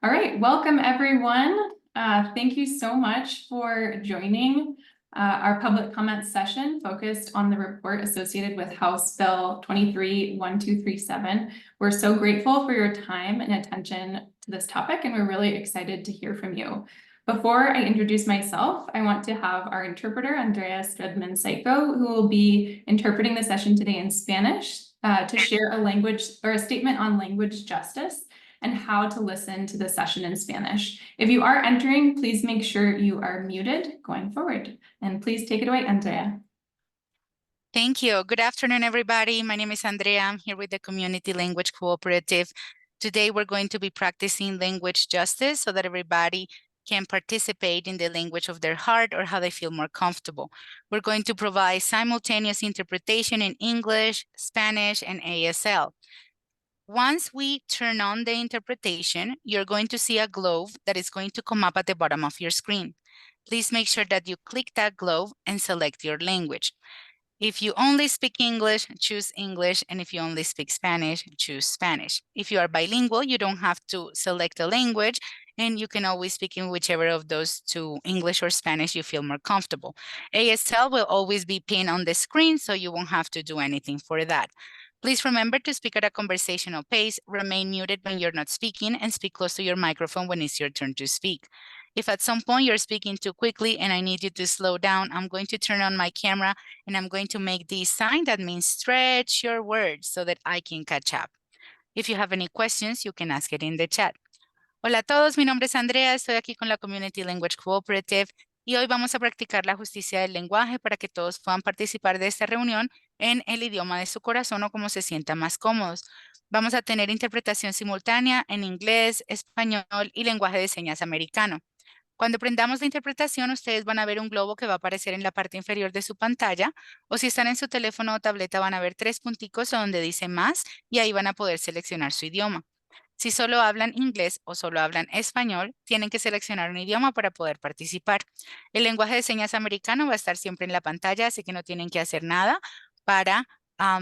All right, welcome everyone. Thank you so much for joining our public comment session focused on the report associated with House Bill 23-1237. We're so grateful for your time and attention to this topic, and we're really excited to hear from you. Before I introduce myself, I want to have our interpreter, Andrea Stredman-Saiko, who will be interpreting the session today in Spanish to share a language or a statement on language justice and how to listen to the session in Spanish. If you are entering, please make sure you are muted going forward. And please take it away, Andrea. Thank you. Good afternoon, everybody. My name is Andrea. I'm here with the Community Language Cooperative. Today, we're going to be practicing language justice so that everybody can participate in the language of their heart or how they feel more comfortable. We're going to provide simultaneous interpretation in English, Spanish, and ASL. Once we turn on the interpretation, you're going to see a globe that is going to come up at the bottom of your screen. Please make sure that you click that globe and select your language. If you only speak English, choose English, and if you only speak Spanish, choose Spanish. If you are bilingual, you don't have to select a language, and you can always speak in whichever of those two, English or Spanish, you feel more comfortable. ASL will always be pinned on the screen, so you won't have to do anything for that. Please remember to speak at a conversational pace, remain muted when you're not speaking, and speak close to your microphone when it's your turn to speak. If at some point you're speaking too quickly and I need you to slow down, I'm going to turn on my camera and I'm going to make this sign that means stretch your words so that I can catch up. If you have any questions, you can ask it in the chat. Hola a todos, mi nombre es Andrea, estoy aquí con la Community Language Cooperative y hoy vamos a practicar la justicia del lenguaje para que todos puedan participar de esta reunión en el idioma de su corazón o como se sientan más cómodos. Vamos a tener interpretación simultánea en inglés, español y lenguaje de señas americano. Cuando prendamos la interpretación, ustedes van a ver un globo que va a aparecer en la parte inferior de su pantalla, o si están en su teléfono o tableta van a ver 3 punticos donde dice más y ahí van a poder seleccionar su idioma. Si solo hablan inglés o solo hablan español, tienen que seleccionar un idioma para poder participar. El lenguaje de señas americano va a estar siempre en la pantalla, así que no tienen que hacer nada para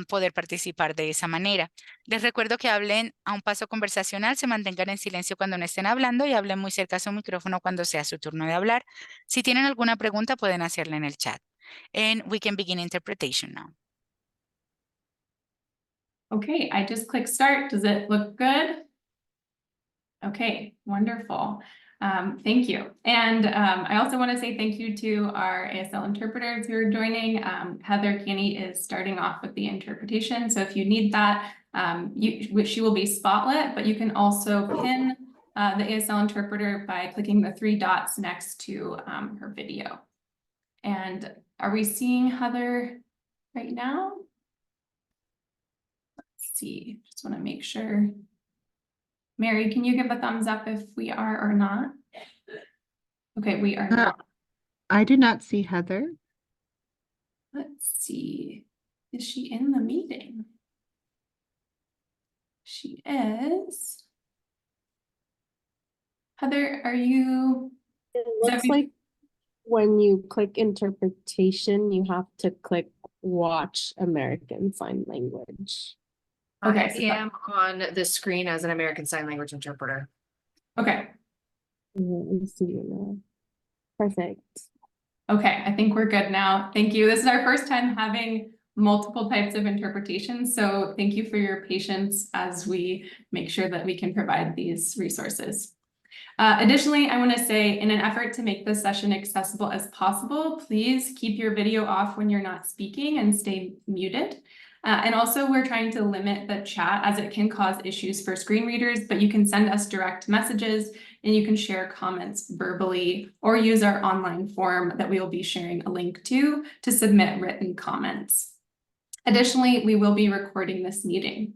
poder participar de esa manera. Les recuerdo que hablen a un paso conversacional, se mantengan en silencio cuando no estén hablando y hablen muy cerca a su micrófono cuando sea su turno de hablar. Si tienen alguna pregunta, pueden hacerla en el chat. And we can begin interpretation now. Okay, I just clicked start. Does it look good? Okay, wonderful. Thank you. And I also want to say thank you to our ASL interpreters who are joining. Heather Caney is starting off with the interpretation. So if you need that, she will be spotlit, but you can also pin the ASL interpreter by clicking the 3 dots next to her video. And are we seeing Heather right now? Let's see, just want to make sure. Mary, can you give a thumbs up if we are or not? Okay, we are not. I do not see Heather. Let's see. Is she in the meeting? She is. Heather, are you? It looks like when you click interpretation, you have to click watch American Sign Language. Okay, I am on the screen as an American Sign Language interpreter. Okay. Let me see you now. Perfect. Okay, I think we're good now. Thank you. This is our first time having multiple types of interpretations, so thank you for your patience as we make sure that we can provide these resources. Additionally, I want to say, in an effort to make this session accessible as possible, please keep your video off when you're not speaking and stay muted. And also, we're trying to limit the chat as it can cause issues for screen readers, but you can send us direct messages and you can share comments verbally or use our online form that we will be sharing a link to submit written comments. Additionally, we will be recording this meeting.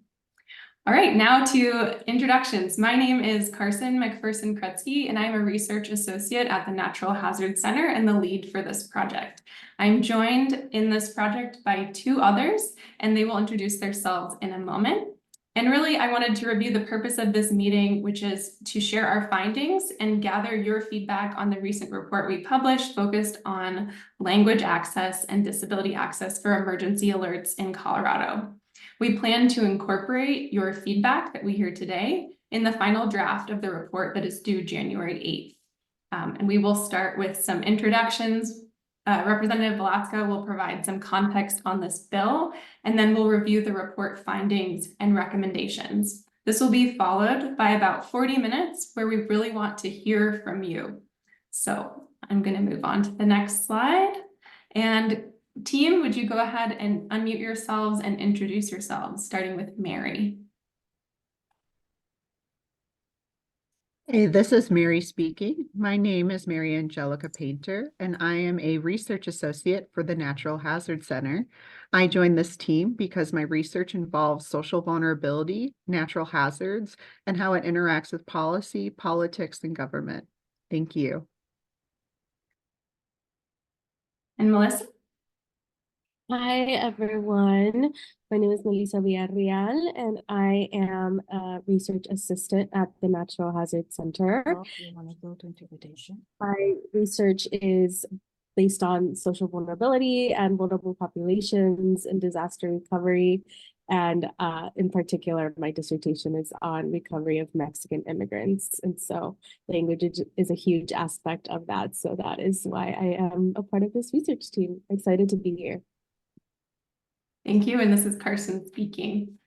All right, now to introductions. My name is Carson McPherson-Krutzke, and I'm a research associate at the Natural Hazard Center and the lead for this project. I'm joined in this project by 2 others, and they will introduce themselves in a moment. And really, I wanted to review the purpose of this meeting, which is to share our findings and gather your feedback on the recent report we published focused on language access and disability access for emergency alerts in Colorado. We plan to incorporate your feedback that we hear today in the final draft of the report that is due January 8th. And we will start with some introductions. Representative Velasco will provide some context on this bill, and then we'll review the report findings and recommendations. This will be followed by about 40 minutes where we really want to hear from you. So I'm going to move on to the next slide. And team, would you go ahead and unmute yourselves and introduce yourselves, starting with Mary. Hey, this is Mary speaking. My name is Mary Angelica Painter, and I am a research associate for the Natural Hazard Center. I joined this team because my research involves social vulnerability, natural hazards, and how it interacts with policy, politics, and government. Thank you. And Melissa? Hi, everyone. My name is Melissa Villarreal, and I am a research assistant at the Natural Hazard Center. You want to go to interpretation? My research is based on social vulnerability and vulnerable populations and disaster recovery. And in particular, my dissertation is on recovery of Mexican immigrants. And so language is a huge aspect of that. So that is why I am a part of this research team. Excited to be here. Thank you, and this is Carson speaking.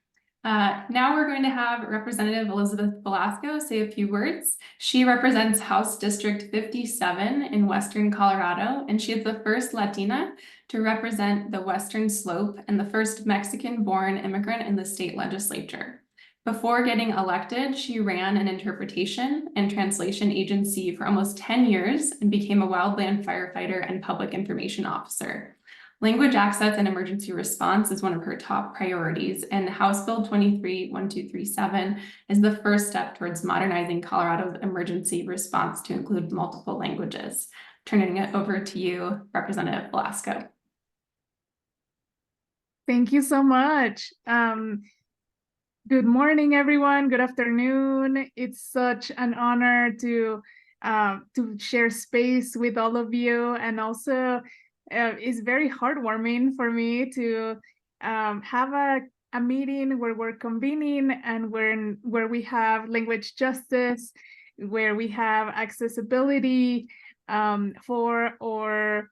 Now we're going to have Representative Elizabeth Velasco say a few words. She represents House District 57 in Western Colorado, and she is the first Latina to represent the Western Slope and the first Mexican-born immigrant in the state legislature. Before getting elected, she ran an interpretation and translation agency for almost 10 years and became a wildland firefighter and public information officer. Language access and emergency response is one of her top priorities, and House Bill 23-1237 is the first step towards modernizing Colorado's emergency response to include multiple languages. Turning it over to you, Representative Velasco. Thank you so much. Good morning, everyone. Good afternoon. It's such an honor to share space with all of you, and also it's very heartwarming for me to have a meeting where we're convening and where we have language justice, where we have accessibility for our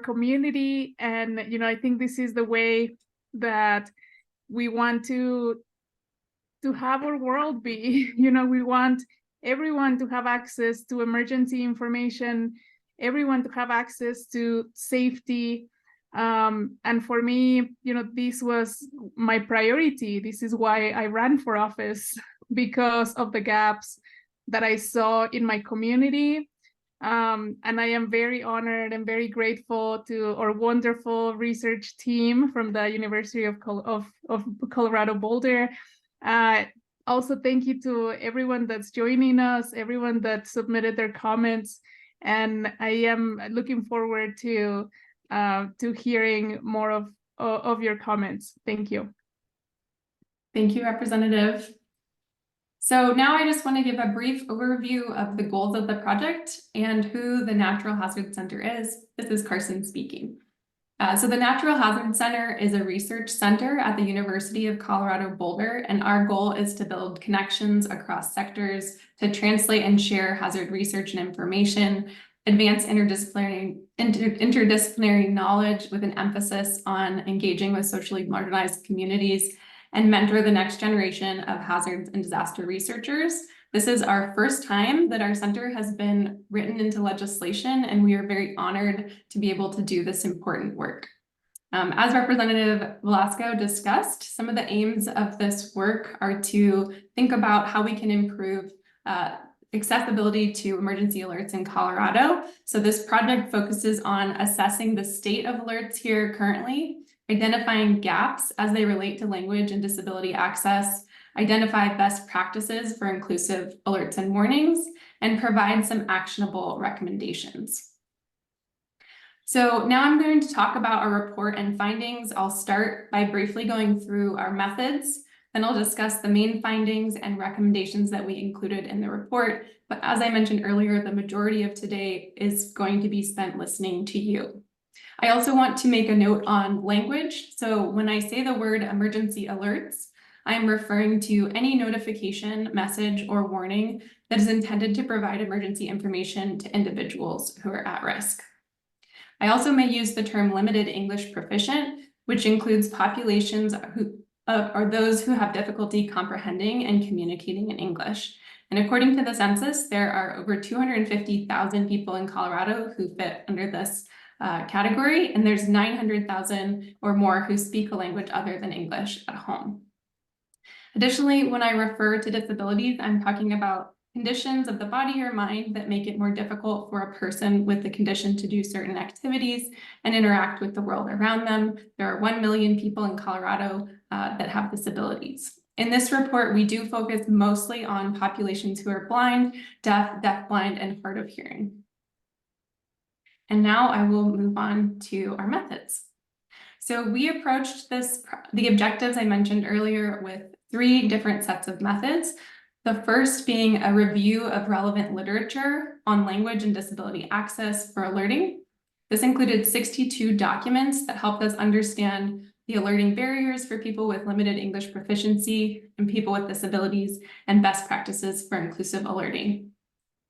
community. And I think this is the way that we want to have our world be. We want everyone to have access to emergency information, everyone to have access to safety. And for me, this was my priority. This is why I ran for office, because of the gaps that I saw in my community. And I am very honored and very grateful to our wonderful research team from the University of Colorado Boulder. Also, thank you to everyone that's joining us, everyone that submitted their comments. And I am looking forward to hearing more of your comments. Thank you. Thank you, Representative. So now I just want to give a brief overview of the goals of the project and who the Natural Hazard Center is. This is Carson speaking. So the Natural Hazard Center is a research center at the University of Colorado Boulder, and our goal is to build connections across sectors to translate and share hazard research and information, advance interdisciplinary knowledge with an emphasis on engaging with socially marginalized communities, and mentor the next generation of hazards and disaster researchers. This is our first time that our center has been written into legislation, and we are very honored to be able to do this important work. As Representative Velasco discussed, some of the aims of this work are to think about how we can improve accessibility to emergency alerts in Colorado. So this project focuses on assessing the state of alerts here currently, identifying gaps as they relate to language and disability access, identify best practices for inclusive alerts and warnings, and provide some actionable recommendations. So now I'm going to talk about our report and findings. I'll start by briefly going through our methods, then I'll discuss the main findings and recommendations that we included in the report. But as I mentioned earlier, the majority of today is going to be spent listening to you. I also want to make a note on language. So when I say the word emergency alerts, I am referring to any notification, message, or warning that is intended to provide emergency information to individuals who are at risk. I also may use the term limited English proficient, which includes populations who are those who have difficulty comprehending and communicating in English. And according to the census, there are over 250,000 people in Colorado who fit under this category, and there's 900,000 or more who speak a language other than English at home. Additionally, when I refer to disabilities, I'm talking about conditions of the body or mind that make it more difficult for a person with the condition to do certain activities and interact with the world around them. There are 1 million people in Colorado that have disabilities. In this report, we do focus mostly on populations who are blind, deaf, deafblind, and hard of hearing. And now I will move on to our methods. So we approached the objectives I mentioned earlier with 3 different sets of methods. The first being a review of relevant literature on language and disability access for alerting. This included 62 documents that helped us understand the alerting barriers for people with limited English proficiency and people with disabilities and best practices for inclusive alerting.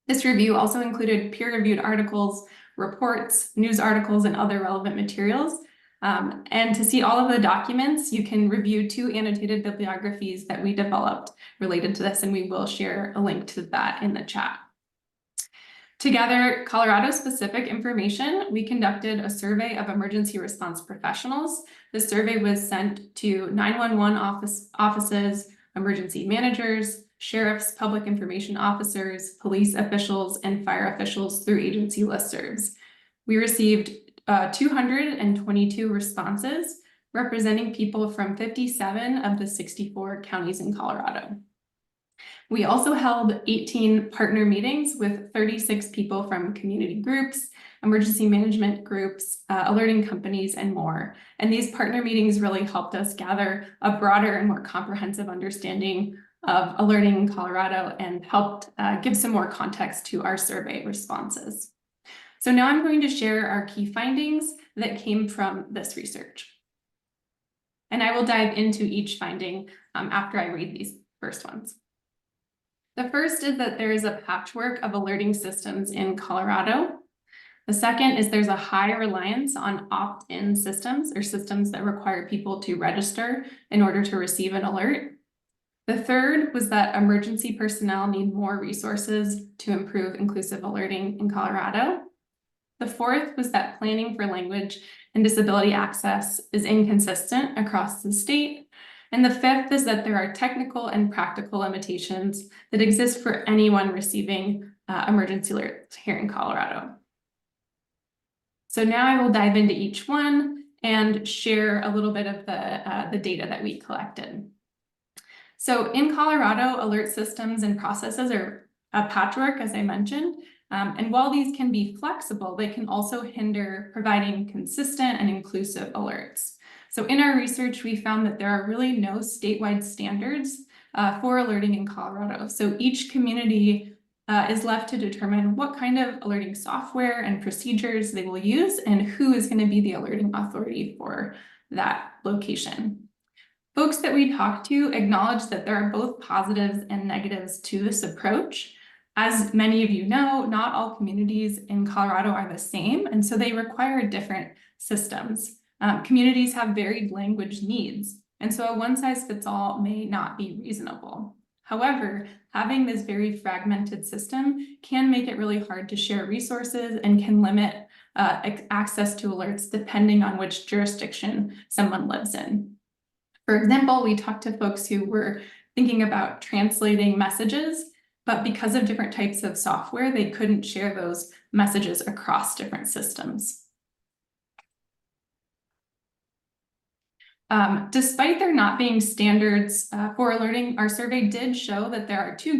This review also included peer-reviewed articles, reports, news articles, and other relevant materials. And to see all of the documents, you can review 2 annotated bibliographies that we developed related to this, and we will share a link to that in the chat. To gather Colorado-specific information, we conducted a survey of emergency response professionals. The survey was sent to 911 offices, emergency managers, sheriffs, public information officers, police officials, and fire officials through agency listservs. We received 222 responses, representing people from 57 of the 64 counties in Colorado. We also held 18 partner meetings with 36 people from community groups, emergency management groups, alerting companies, and more. And these partner meetings really helped us gather a broader and more comprehensive understanding of alerting in Colorado and helped give some more context to our survey responses. So now I'm going to share our key findings that came from this research. And I will dive into each finding after I read these first ones. The first is that there is a patchwork of alerting systems in Colorado. The second is there's a high reliance on opt-in systems or systems that require people to register in order to receive an alert. The third was that emergency personnel need more resources to improve inclusive alerting in Colorado. The fourth was that planning for language and disability access is inconsistent across the state. And the fifth is that there are technical and practical limitations that exist for anyone receiving emergency alerts here in Colorado. So now I will dive into each one and share a little bit of the data that we collected. So in Colorado, alert systems and processes are a patchwork, as I mentioned. And while these can be flexible, they can also hinder providing consistent and inclusive alerts. So in our research, we found that there are really no statewide standards for alerting in Colorado. So each community is left to determine what kind of alerting software and procedures they will use and who is going to be the alerting authority for that location. Folks that we talked to acknowledge that there are both positives and negatives to this approach. As many of you know, not all communities in Colorado are the same, and so they require different systems. Communities have varied language needs, and so a one-size-fits-all may not be reasonable. However, having this very fragmented system can make it really hard to share resources and can limit access to alerts depending on which jurisdiction someone lives in. For example, we talked to folks who were thinking about translating messages, but because of different types of software, they couldn't share those messages across different systems. Despite there not being standards for alerting, our survey did show that there are 2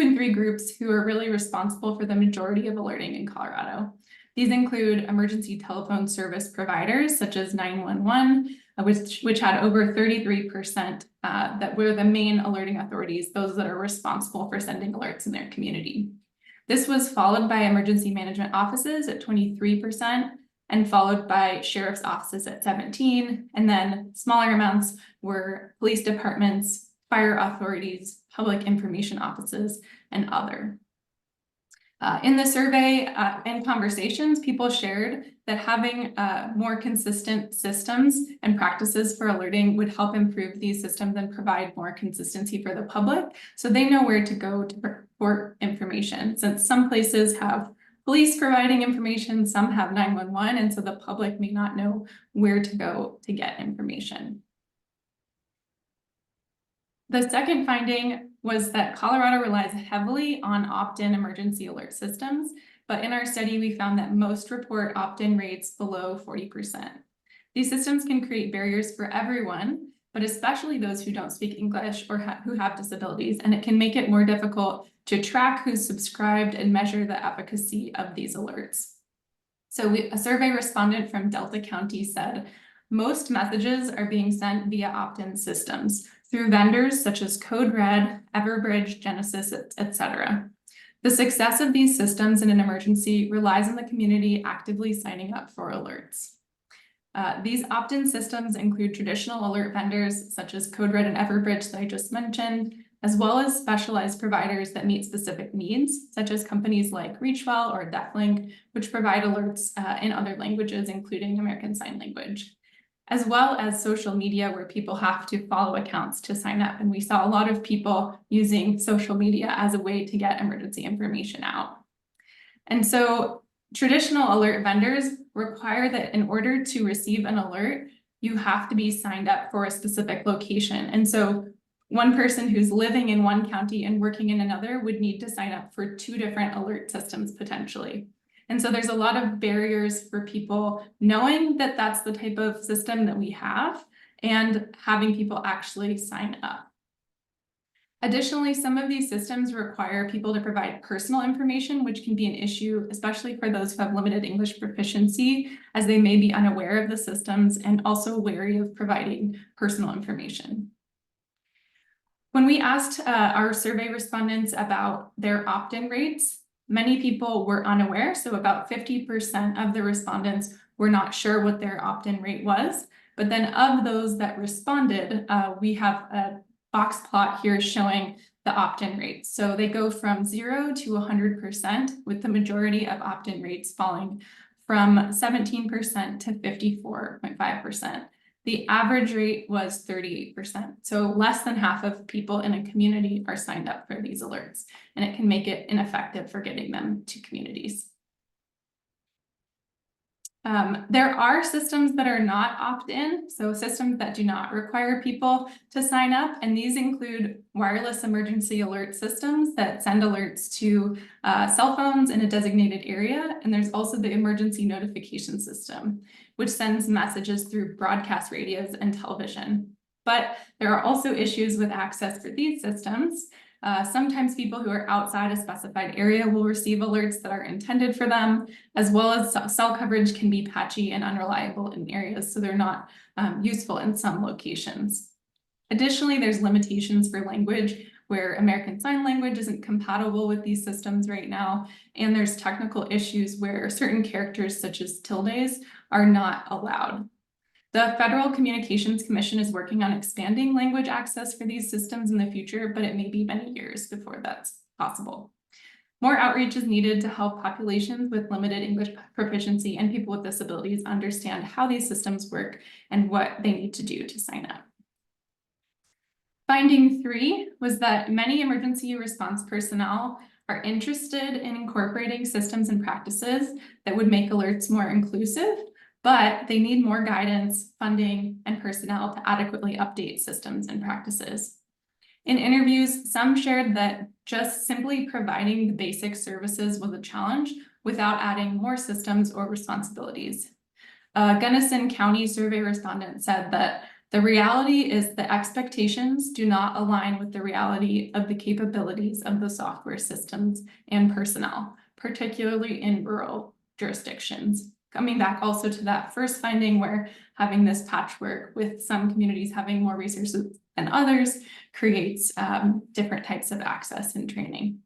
and 3 groups who are really responsible for the majority of alerting in Colorado. These include emergency telephone service providers such as 911, which had over 33% that were the main alerting authorities, those that are responsible for sending alerts in their community. This was followed by emergency management offices at 23%, and followed by sheriff's offices at 17%, and then smaller amounts were police departments, fire authorities, public information offices, and other. In the survey and conversations, people shared that having more consistent systems and practices for alerting would help improve these systems and provide more consistency for the public, so they know where to go to report information. Since some places have police providing information, some have 911, and so the public may not know where to go to get information. The second finding was that Colorado relies heavily on opt-in emergency alert systems, but in our study, we found that most report opt-in rates below 40%. These systems can create barriers for everyone, but especially those who don't speak English or who have disabilities, and it can make it more difficult to track who's subscribed and measure the efficacy of these alerts. So a survey respondent from Delta County said, most messages are being sent via opt-in systems through vendors such as Code Red, Everbridge, Genesis, etc. The success of these systems in an emergency relies on the community actively signing up for alerts. These opt-in systems include traditional alert vendors such as Code Red and Everbridge that I just mentioned, as well as specialized providers that meet specific needs, such as companies like Reachwell or Deaflink, which provide alerts in other languages, including American Sign Language, as well as social media where people have to follow accounts to sign up. And we saw a lot of people using social media as a way to get emergency information out. And so traditional alert vendors require that in order to receive an alert, you have to be signed up for a specific location. And so one person who's living in one county and working in another would need to sign up for 2 different alert systems potentially. And so there's a lot of barriers for people knowing that that's the type of system that we have and having people actually sign up. Additionally, some of these systems require people to provide personal information, which can be an issue, especially for those who have limited English proficiency, as they may be unaware of the systems and also wary of providing personal information. When we asked our survey respondents about their opt-in rates, many people were unaware, so about 50% of the respondents were not sure what their opt-in rate was. But then of those that responded, we have a box plot here showing the opt-in rates. So they go from 0 to 100%, with the majority of opt-in rates falling from 17% to 54.5%. The average rate was 38%. So less than half of people in a community are signed up for these alerts, and it can make it ineffective for getting them to communities. There are systems that are not opt-in, so systems that do not require people to sign up, and these include wireless emergency alert systems that send alerts to cell phones in a designated area, and there's also the emergency notification system, which sends messages through broadcast radios and television. But there are also issues with access for these systems. Sometimes people who are outside a specified area will receive alerts that are intended for them, as well as cell coverage can be patchy and unreliable in areas, so they're not useful in some locations. Additionally, there's limitations for language where American Sign Language isn't compatible with these systems right now, and there's technical issues where certain characters such as tildes are not allowed. The Federal Communications Commission is working on expanding language access for these systems in the future, but it may be many years before that's possible. More outreach is needed to help populations with limited English proficiency and people with disabilities understand how these systems work and what they need to do to sign up. Finding 3 was that many emergency response personnel are interested in incorporating systems and practices that would make alerts more inclusive, but they need more guidance, funding, and personnel to adequately update systems and practices. In interviews, some shared that just simply providing the basic services was a challenge without adding more systems or responsibilities. Gunnison County survey respondent said that the reality is the expectations do not align with the reality of the capabilities of the software systems and personnel, particularly in rural jurisdictions. Coming back also to that first finding where having this patchwork with some communities having more resources than others creates different types of access and training.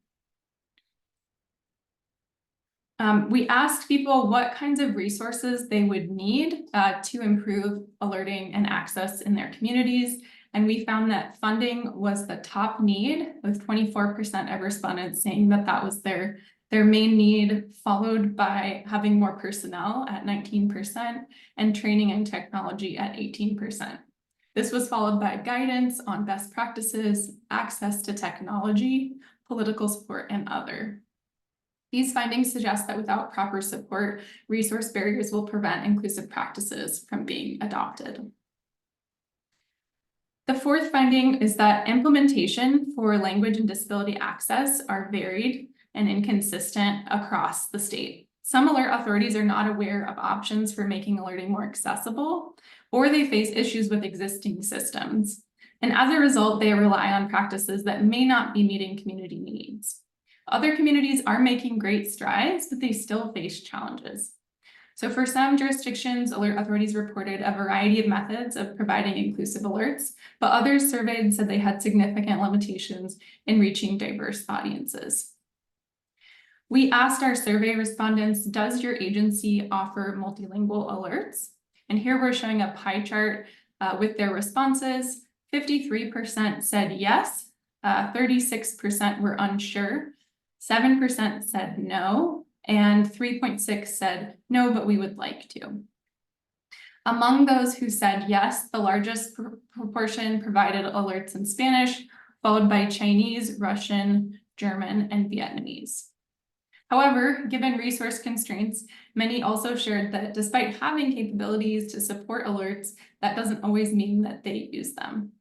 We asked people what kinds of resources they would need to improve alerting and access in their communities. And we found that funding was the top need, with 24% of respondents saying that that was their main need, followed by having more personnel at 19% and training and technology at 18%. This was followed by guidance on best practices, access to technology, political support, and other. These findings suggest that without proper support, resource barriers will prevent inclusive practices from being adopted. The fourth finding is that implementation for language and disability access are varied and inconsistent across the state. Some alert authorities are not aware of options for making alerting more accessible, or they face issues with existing systems. And as a result, they rely on practices that may not be meeting community needs. Other communities are making great strides, but they still face challenges. So for some jurisdictions, alert authorities reported a variety of methods of providing inclusive alerts, but others surveyed said they had significant limitations in reaching diverse audiences. We asked our survey respondents, does your agency offer multilingual alerts? And here we're showing a pie chart with their responses. 53% said yes, 36% were unsure, 7% said no, and 3.6% said no, but we would like to. Among those who said yes, the largest proportion provided alerts in Spanish, followed by Chinese, Russian, German, and Vietnamese. However, given resource constraints, many also shared that despite having capabilities to support alerts, that doesn't always mean that they use them.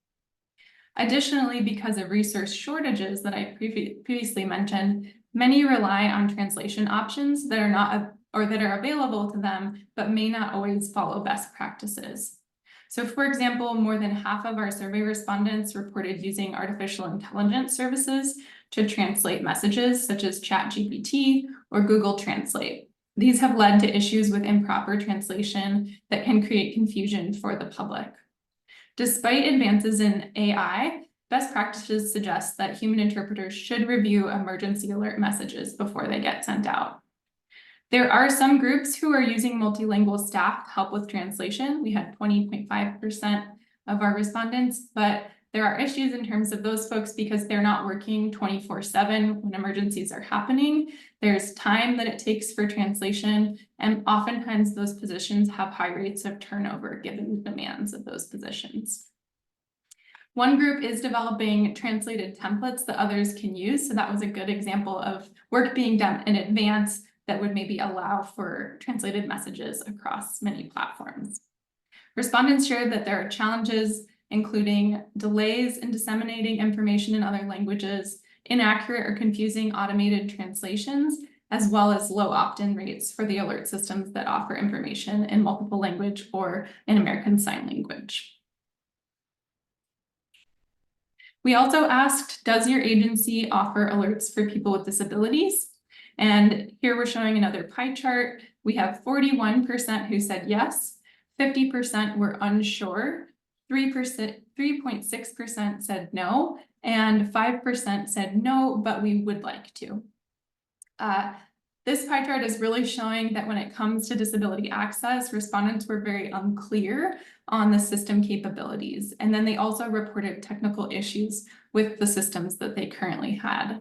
Additionally, because of resource shortages that I previously mentioned, many rely on translation options that are not or that are available to them, but may not always follow best practices. So for example, more than half of our survey respondents reported using artificial intelligence services to translate messages such as ChatGPT or Google Translate. These have led to issues with improper translation that can create confusion for the public. Despite advances in AI, best practices suggest that human interpreters should review emergency alert messages before they get sent out. There are some groups who are using multilingual staff to help with translation. We had 20.5% of our respondents, but there are issues in terms of those folks because they're not working 24/7 when emergencies are happening. There's time that it takes for translation, and oftentimes those positions have high rates of turnover given the demands of those positions. One group is developing translated templates that others can use. So that was a good example of work being done in advance that would maybe allow for translated messages across many platforms. Respondents shared that there are challenges, including delays in disseminating information in other languages, inaccurate or confusing automated translations, as well as low opt-in rates for the alert systems that offer information in multiple language or in American Sign Language. We also asked, does your agency offer alerts for people with disabilities? And here we're showing another pie chart. We have 41% who said yes, 50% were unsure, 3.6% said no, and 5% said no, but we would like to. This pie chart is really showing that when it comes to disability access, respondents were very unclear on the system capabilities. And then they also reported technical issues with the systems that they currently had.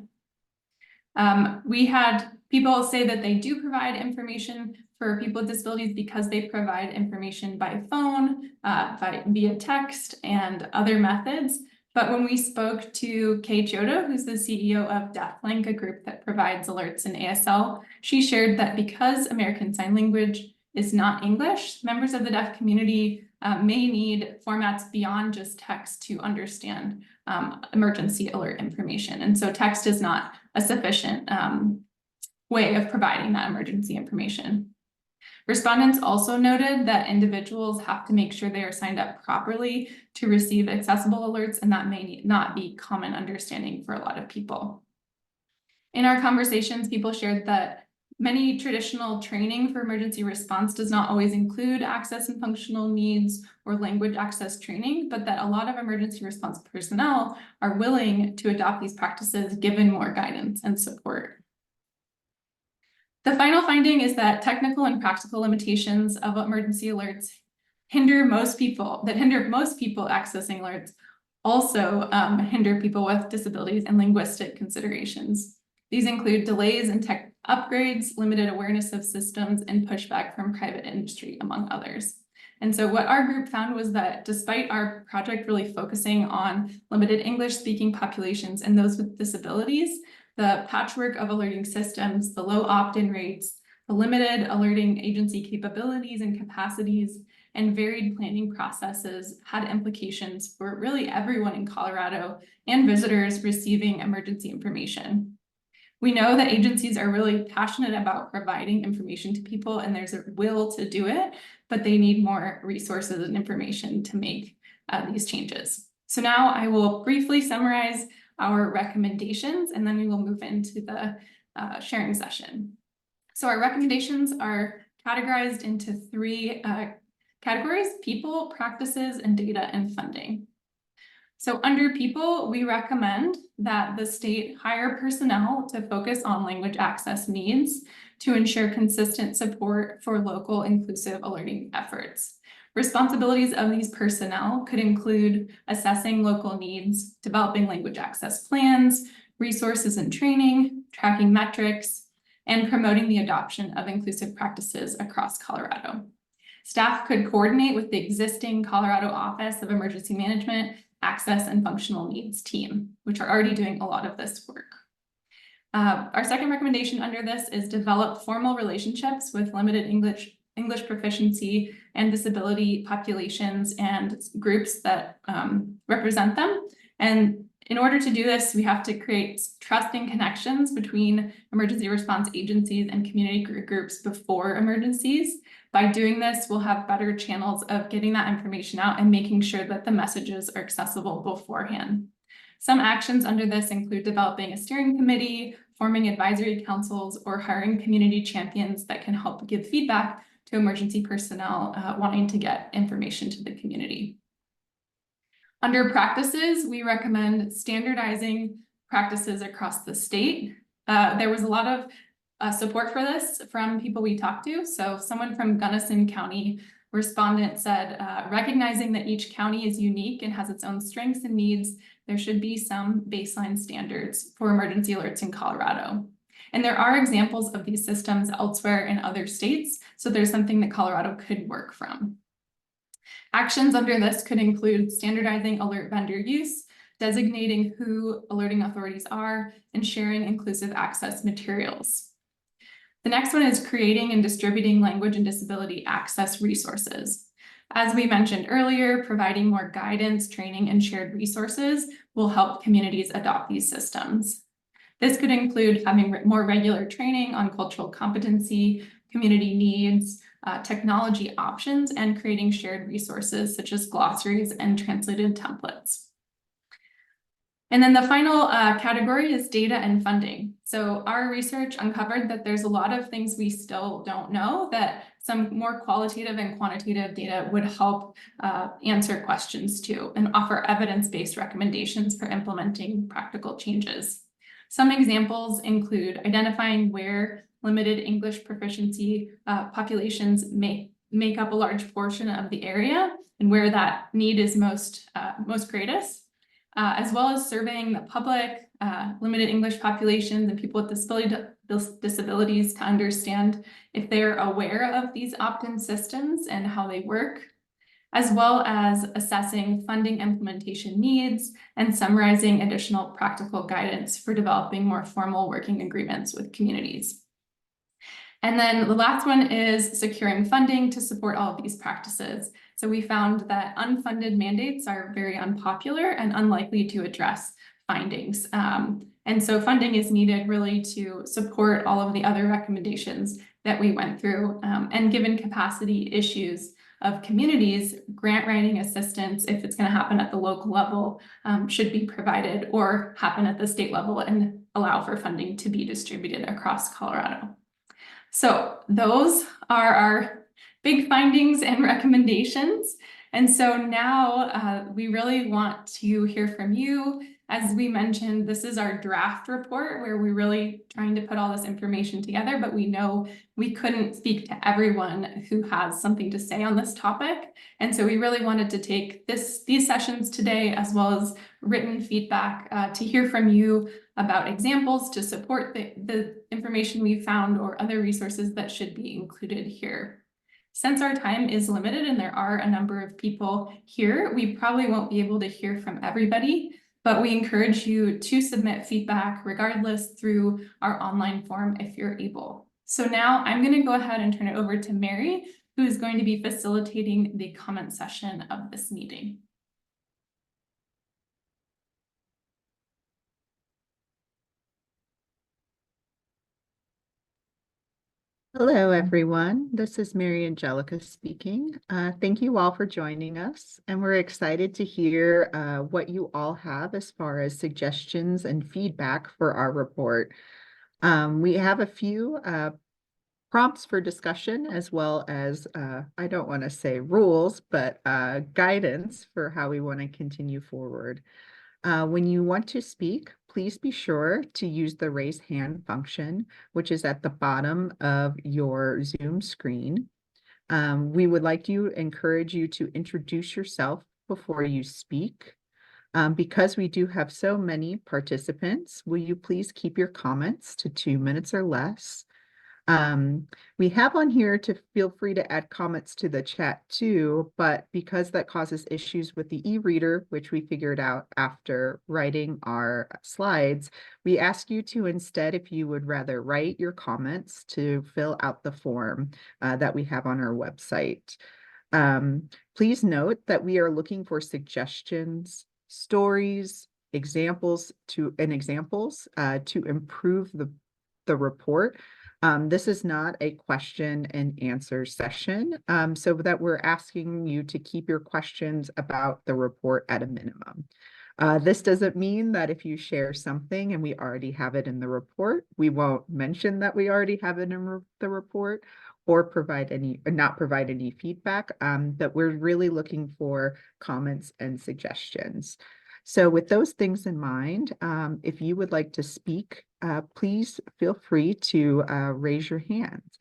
We had people say that they do provide information for people with disabilities because they provide information by phone, via text and other methods. But when we spoke to Kay Chiodo, who's the CEO of DeafLink, a group that provides alerts in ASL, she shared that because American Sign Language is not English, members of the deaf community may need formats beyond just text to understand emergency alert information. And so text is not a sufficient way of providing that emergency information. Respondents also noted that individuals have to make sure they are signed up properly to receive accessible alerts, and that may not be common understanding for a lot of people. In our conversations, people shared that many traditional training for emergency response does not always include access and functional needs or language access training, but that a lot of emergency response personnel are willing to adopt these practices given more guidance and support. The final finding is that technical and practical limitations of emergency alerts hinder most people accessing alerts, also hinder people with disabilities and linguistic considerations. These include delays in tech upgrades, limited awareness of systems, and pushback from private industry, among others. And so what our group found was that despite our project really focusing on limited English speaking populations and those with disabilities, the patchwork of alerting systems, the low opt-in rates, the limited alerting agency capabilities and capacities, and varied planning processes had implications for really everyone in Colorado and visitors receiving emergency information. We know that agencies are really passionate about providing information to people, and there's a will to do it, but they need more resources and information to make these changes. So now I will briefly summarize our recommendations, and then we will move into the sharing session. So our recommendations are categorized into three categories: people, practices, and data and funding. So under people, we recommend that the state hire personnel to focus on language access needs to ensure consistent support for local inclusive alerting efforts. Responsibilities of these personnel could include assessing local needs, developing language access plans, resources and training, tracking metrics, and promoting the adoption of inclusive practices across Colorado. Staff could coordinate with the existing Colorado Office of Emergency Management, Access and Functional Needs team, which are already doing a lot of this work. Our second recommendation under this is develop formal relationships with limited English proficiency and disability populations and groups that represent them. And in order to do this, we have to create trusting connections between emergency response agencies and community groups before emergencies. By doing this, we'll have better channels of getting that information out and making sure that the messages are accessible beforehand. Some actions under this include developing a steering committee, forming advisory councils, or hiring community champions that can help give feedback to emergency personnel wanting to get information to the community. Under practices, we recommend standardizing practices across the state. There was a lot of support for this from people we talked to. So someone from Gunnison County respondent said, recognizing that each county is unique and has its own strengths and needs, there should be some baseline standards for emergency alerts in Colorado. And there are examples of these systems elsewhere in other states, so there's something that Colorado could work from. Actions under this could include standardizing alert vendor use, designating who alerting authorities are, and sharing inclusive access materials. The next one is creating and distributing language and disability access resources. As we mentioned earlier, providing more guidance, training, and shared resources will help communities adopt these systems. This could include having more regular training on cultural competency, community needs, technology options, and creating shared resources such as glossaries and translated templates. And then the final category is data and funding. So our research uncovered that there's a lot of things we still don't know, that some more qualitative and quantitative data would help answer questions too, and offer evidence-based recommendations for implementing practical changes. Some examples include identifying where limited English proficiency populations make up a large portion of the area and where that need is most greatest, as well as surveying the public, limited English populations and people with disabilities to understand if they're aware of these opt-in systems and how they work, as well as assessing funding implementation needs and summarizing additional practical guidance for developing more formal working agreements with communities. And then the last one is securing funding to support all of these practices. So we found that unfunded mandates are very unpopular and unlikely to address findings. And so funding is needed really to support all of the other recommendations that we went through. And given capacity issues of communities, grant writing assistance, if it's going to happen at the local level, should be provided or happen at the state level and allow for funding to be distributed across Colorado. So those are our big findings and recommendations. And so now we really want to hear from you. As we mentioned, this is our draft report where we're really trying to put all this information together, but we know we couldn't speak to everyone who has something to say on this topic. And so we really wanted to take these sessions today, as well as written feedback, to hear from you about examples to support the information we found or other resources that should be included here. Since our time is limited and there are a number of people here, we probably won't be able to hear from everybody, but we encourage you to submit feedback regardless through our online form if you're able. So now I'm going to go ahead and turn it over to Mary, who is going to be facilitating the comment session of this meeting. Hello, everyone. This is Mary Angelica speaking. Thank you all for joining us, and we're excited to hear what you all have as far as suggestions and feedback for our report. We have a few prompts for discussion, as well as, I don't want to say rules, but guidance for how we want to continue forward. When you want to speak, please be sure to use the raise hand function, which is at the bottom of your Zoom screen. We would like to encourage you to introduce yourself before you speak. Because we do have so many participants, will you please keep your comments to 2 minutes or less? We have on here to feel free to add comments to the chat too, but because that causes issues with the e-reader, which we figured out after writing our slides, we ask you to instead, if you would rather write your comments, to fill out the form that we have on our website. Please note that we are looking for suggestions, stories, examples to improve the report. This is not a question and answer session, so that we're asking you to keep your questions about the report at a minimum. This doesn't mean that if you share something and we already have it in the report, we won't mention that we already have it in the report or not provide any feedback, but we're really looking for comments and suggestions. So with those things in mind, if you would like to speak, please feel free to raise your hands.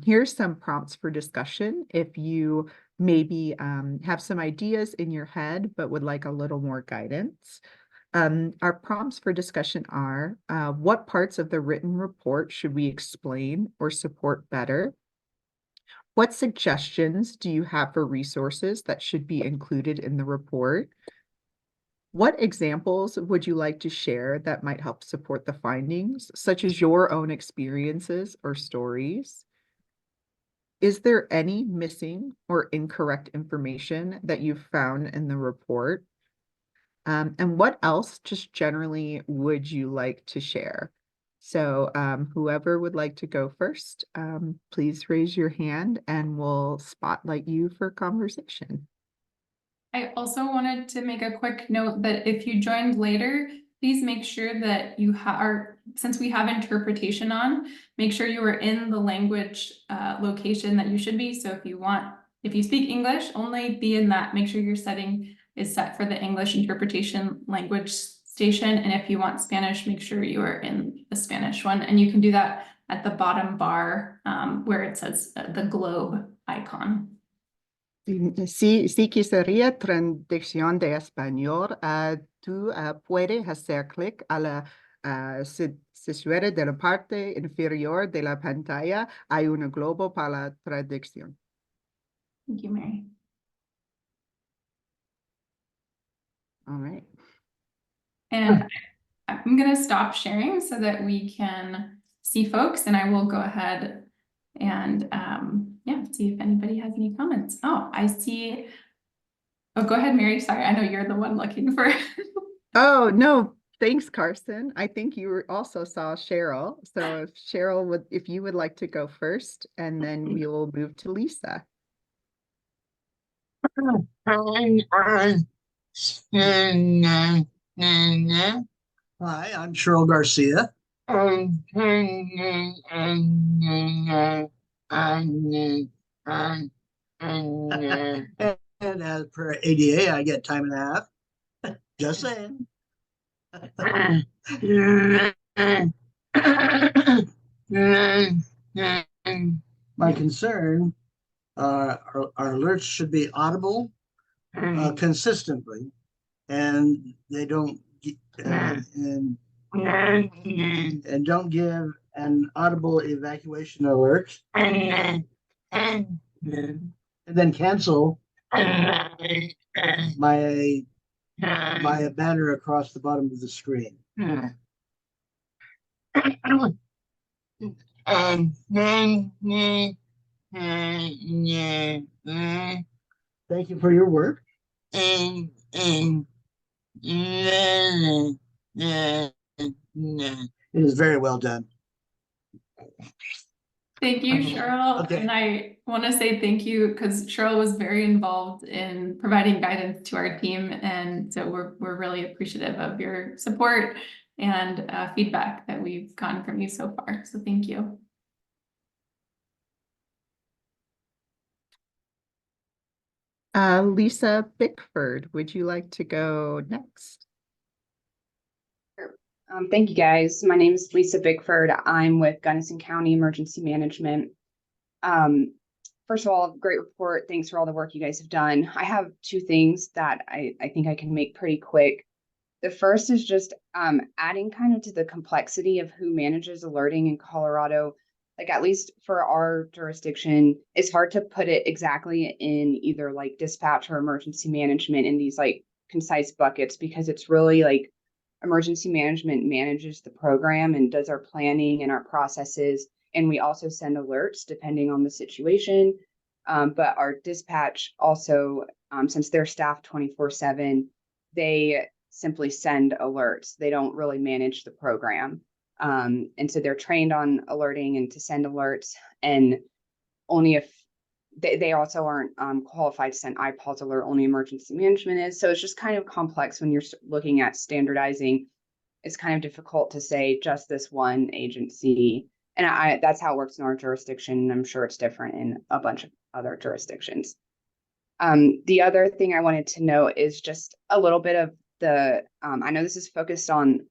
Here's some prompts for discussion. If you maybe have some ideas in your head, but would like a little more guidance. Our prompts for discussion are, what parts of the written report should we explain or support better? What suggestions do you have for resources that should be included in the report? What examples would you like to share that might help support the findings, such as your own experiences or stories? Is there any missing or incorrect information that you've found in the report? And what else just generally would you like to share? So whoever would like to go first, please raise your hand and we'll spotlight you for conversation. I also wanted to make a quick note that if you joined later, please make sure that you are, since we have interpretation on, make sure you are in the language location that you should be. So if you speak English, only be in that, make sure your setting is set for the English interpretation language station. And if you want Spanish, make sure you are in the Spanish one. And you can do that at the bottom bar where it says the globe icon. Si quisiera traducción de español, tú puedes hacer clic a la situada de la parte inferior de la pantalla. Hay un globo para la traducción. Thank you, Mary. All right. And I'm going to stop sharing so that we can see folks, and I will go ahead and see if anybody has any comments. Oh, I see. Oh, go ahead, Mary. Sorry, I know you're the one looking for. Oh, no. Thanks, Carson. I think you also saw Cheryl. So if Cheryl if you would like to go first, and then we will move to Lisa. Hi, I'm Cheryl Garcia. And as per ADA, I get time and a half. Just saying. My concern, our alerts should be audible, consistently, and they don't, and don't give an audible evacuation alert. And then cancel my banner across the bottom of the screen. Thank you for your work. It is very well done. Thank you, Cheryl. Okay. And I want to say thank you because Cheryl was very involved in providing guidance to our team. And so we're really appreciative of your support and feedback that we've gotten from you so far. So thank you. Lisa Bickford, would you like to go next? Thank you, guys. My name is Lisa Bickford. I'm with Gunnison County Emergency Management. First of all, great report. Thanks for all the work you guys have done. I have two things that I think I can make pretty quick. The first is just adding kind of to the complexity of who manages alerting in Colorado. Like, at least for our jurisdiction, it's hard to put it exactly in either like dispatch or emergency management in these like concise buckets, because it's really like emergency management manages the program and does our planning and our processes. And we also send alerts depending on the situation. But our dispatch also, since they're staffed 24/7, they simply send alerts. They don't really manage the program. And so they're trained on alerting and to send alerts, and only if they also aren't qualified to send IPAWS alert, only emergency management is. So it's just kind of complex when you're looking at standardizing. It's kind of difficult to say just this one agency. And that's how it works in our jurisdiction. I'm sure it's different in a bunch of other jurisdictions. The other thing I wanted to know is just a little bit of the, I know this is focused on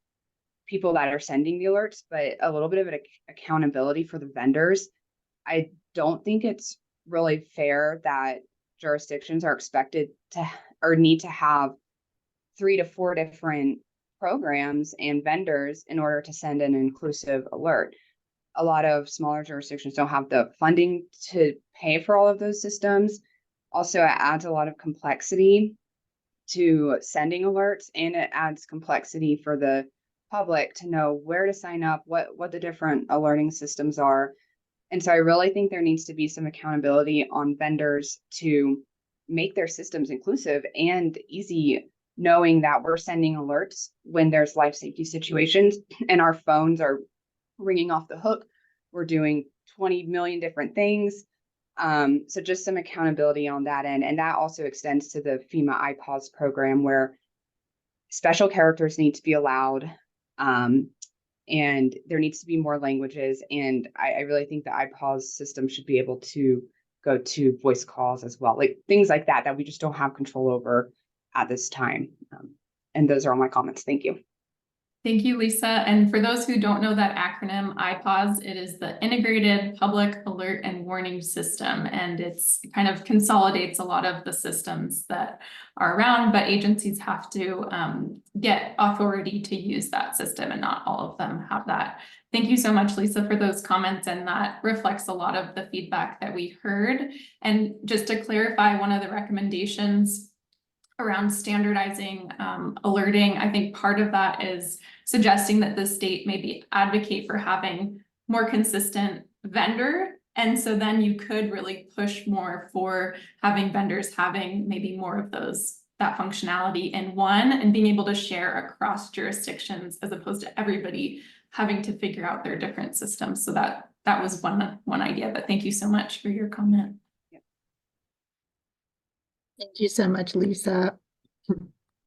people that are sending the alerts, but a little bit of accountability for the vendors. I don't think it's really fair that jurisdictions are expected to or need to have 3 to 4 different programs and vendors in order to send an inclusive alert. A lot of smaller jurisdictions don't have the funding to pay for all of those systems. Also, it adds a lot of complexity to sending alerts, and it adds complexity for the public to know where to sign up, what the different alerting systems are. And so I really think there needs to be some accountability on vendors to make their systems inclusive and easy, knowing that we're sending alerts when there's life safety situations and our phones are ringing off the hook. We're doing 20 million different things. So just some accountability on that end. And that also extends to the FEMA IPAWS program, where special characters need to be allowed. And there needs to be more languages. And I really think the IPAWS system should be able to go to voice calls as well, like things like that, that we just don't have control over at this time. And those are all my comments. Thank you. Thank you, Lisa. And for those who don't know that acronym, IPAWS, it is the Integrated Public Alert and Warning System. And it kind of consolidates a lot of the systems that are around, but agencies have to get authority to use that system, and not all of them have that. Thank you so much, Lisa, for those comments. And that reflects a lot of the feedback that we heard. And just to clarify, one of the recommendations around standardizing alerting, I think part of that is suggesting that the state maybe advocate for having more consistent vendor. And so then you could really push more for having vendors having maybe more of that functionality in one, and being able to share across jurisdictions, as opposed to everybody having to figure out their different systems. So that was one idea, but thank you so much for your comment. Thank you so much, Lisa.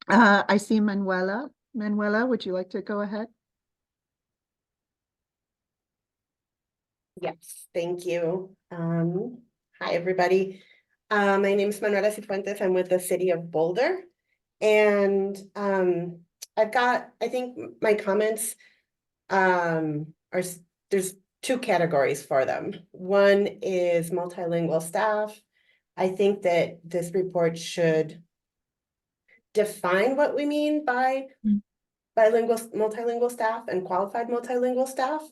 I see Manuela. Manuela, would you like to go ahead? Yes, thank you. Hi, everybody. My name is Manuela Cifuentes. I'm with the city of Boulder. And I think my comments there's two categories for them. One is multilingual staff. I think that this report should define what we mean by multilingual staff and qualified multilingual staff.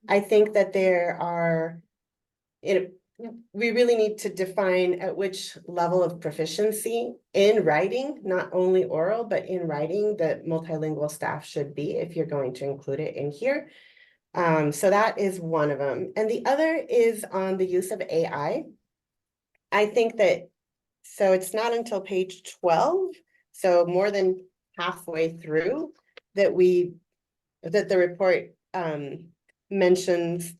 I think that we really need to define at which level of proficiency in writing, not only oral, but in writing, that multilingual staff should be, if you're going to include it in here. So that is one of them. And the other is on the use of AI. I think that, so it's not until page 12, so more than halfway through, that the report mentions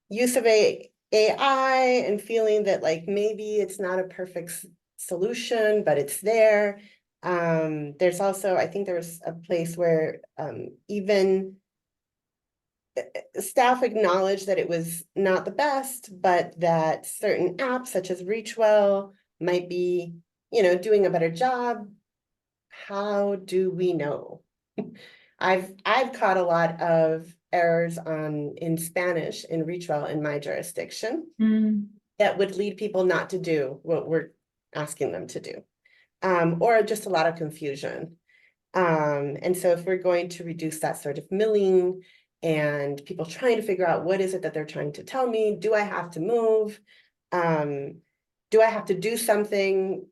use of AI and feeling that like maybe it's not a perfect solution, but it's there. There's also, I think there was a place where even staff acknowledged that it was not the best, but that certain apps such as Reachwell might be, doing a better job. How do we know? I've caught a lot of errors in Spanish in Reachwell in my jurisdiction that would lead people not to do what we're asking them to do, or just a lot of confusion. And so if we're going to reduce that sort of milling and people trying to figure out what is it that they're trying to tell me, do I have to move? Do I have to do something?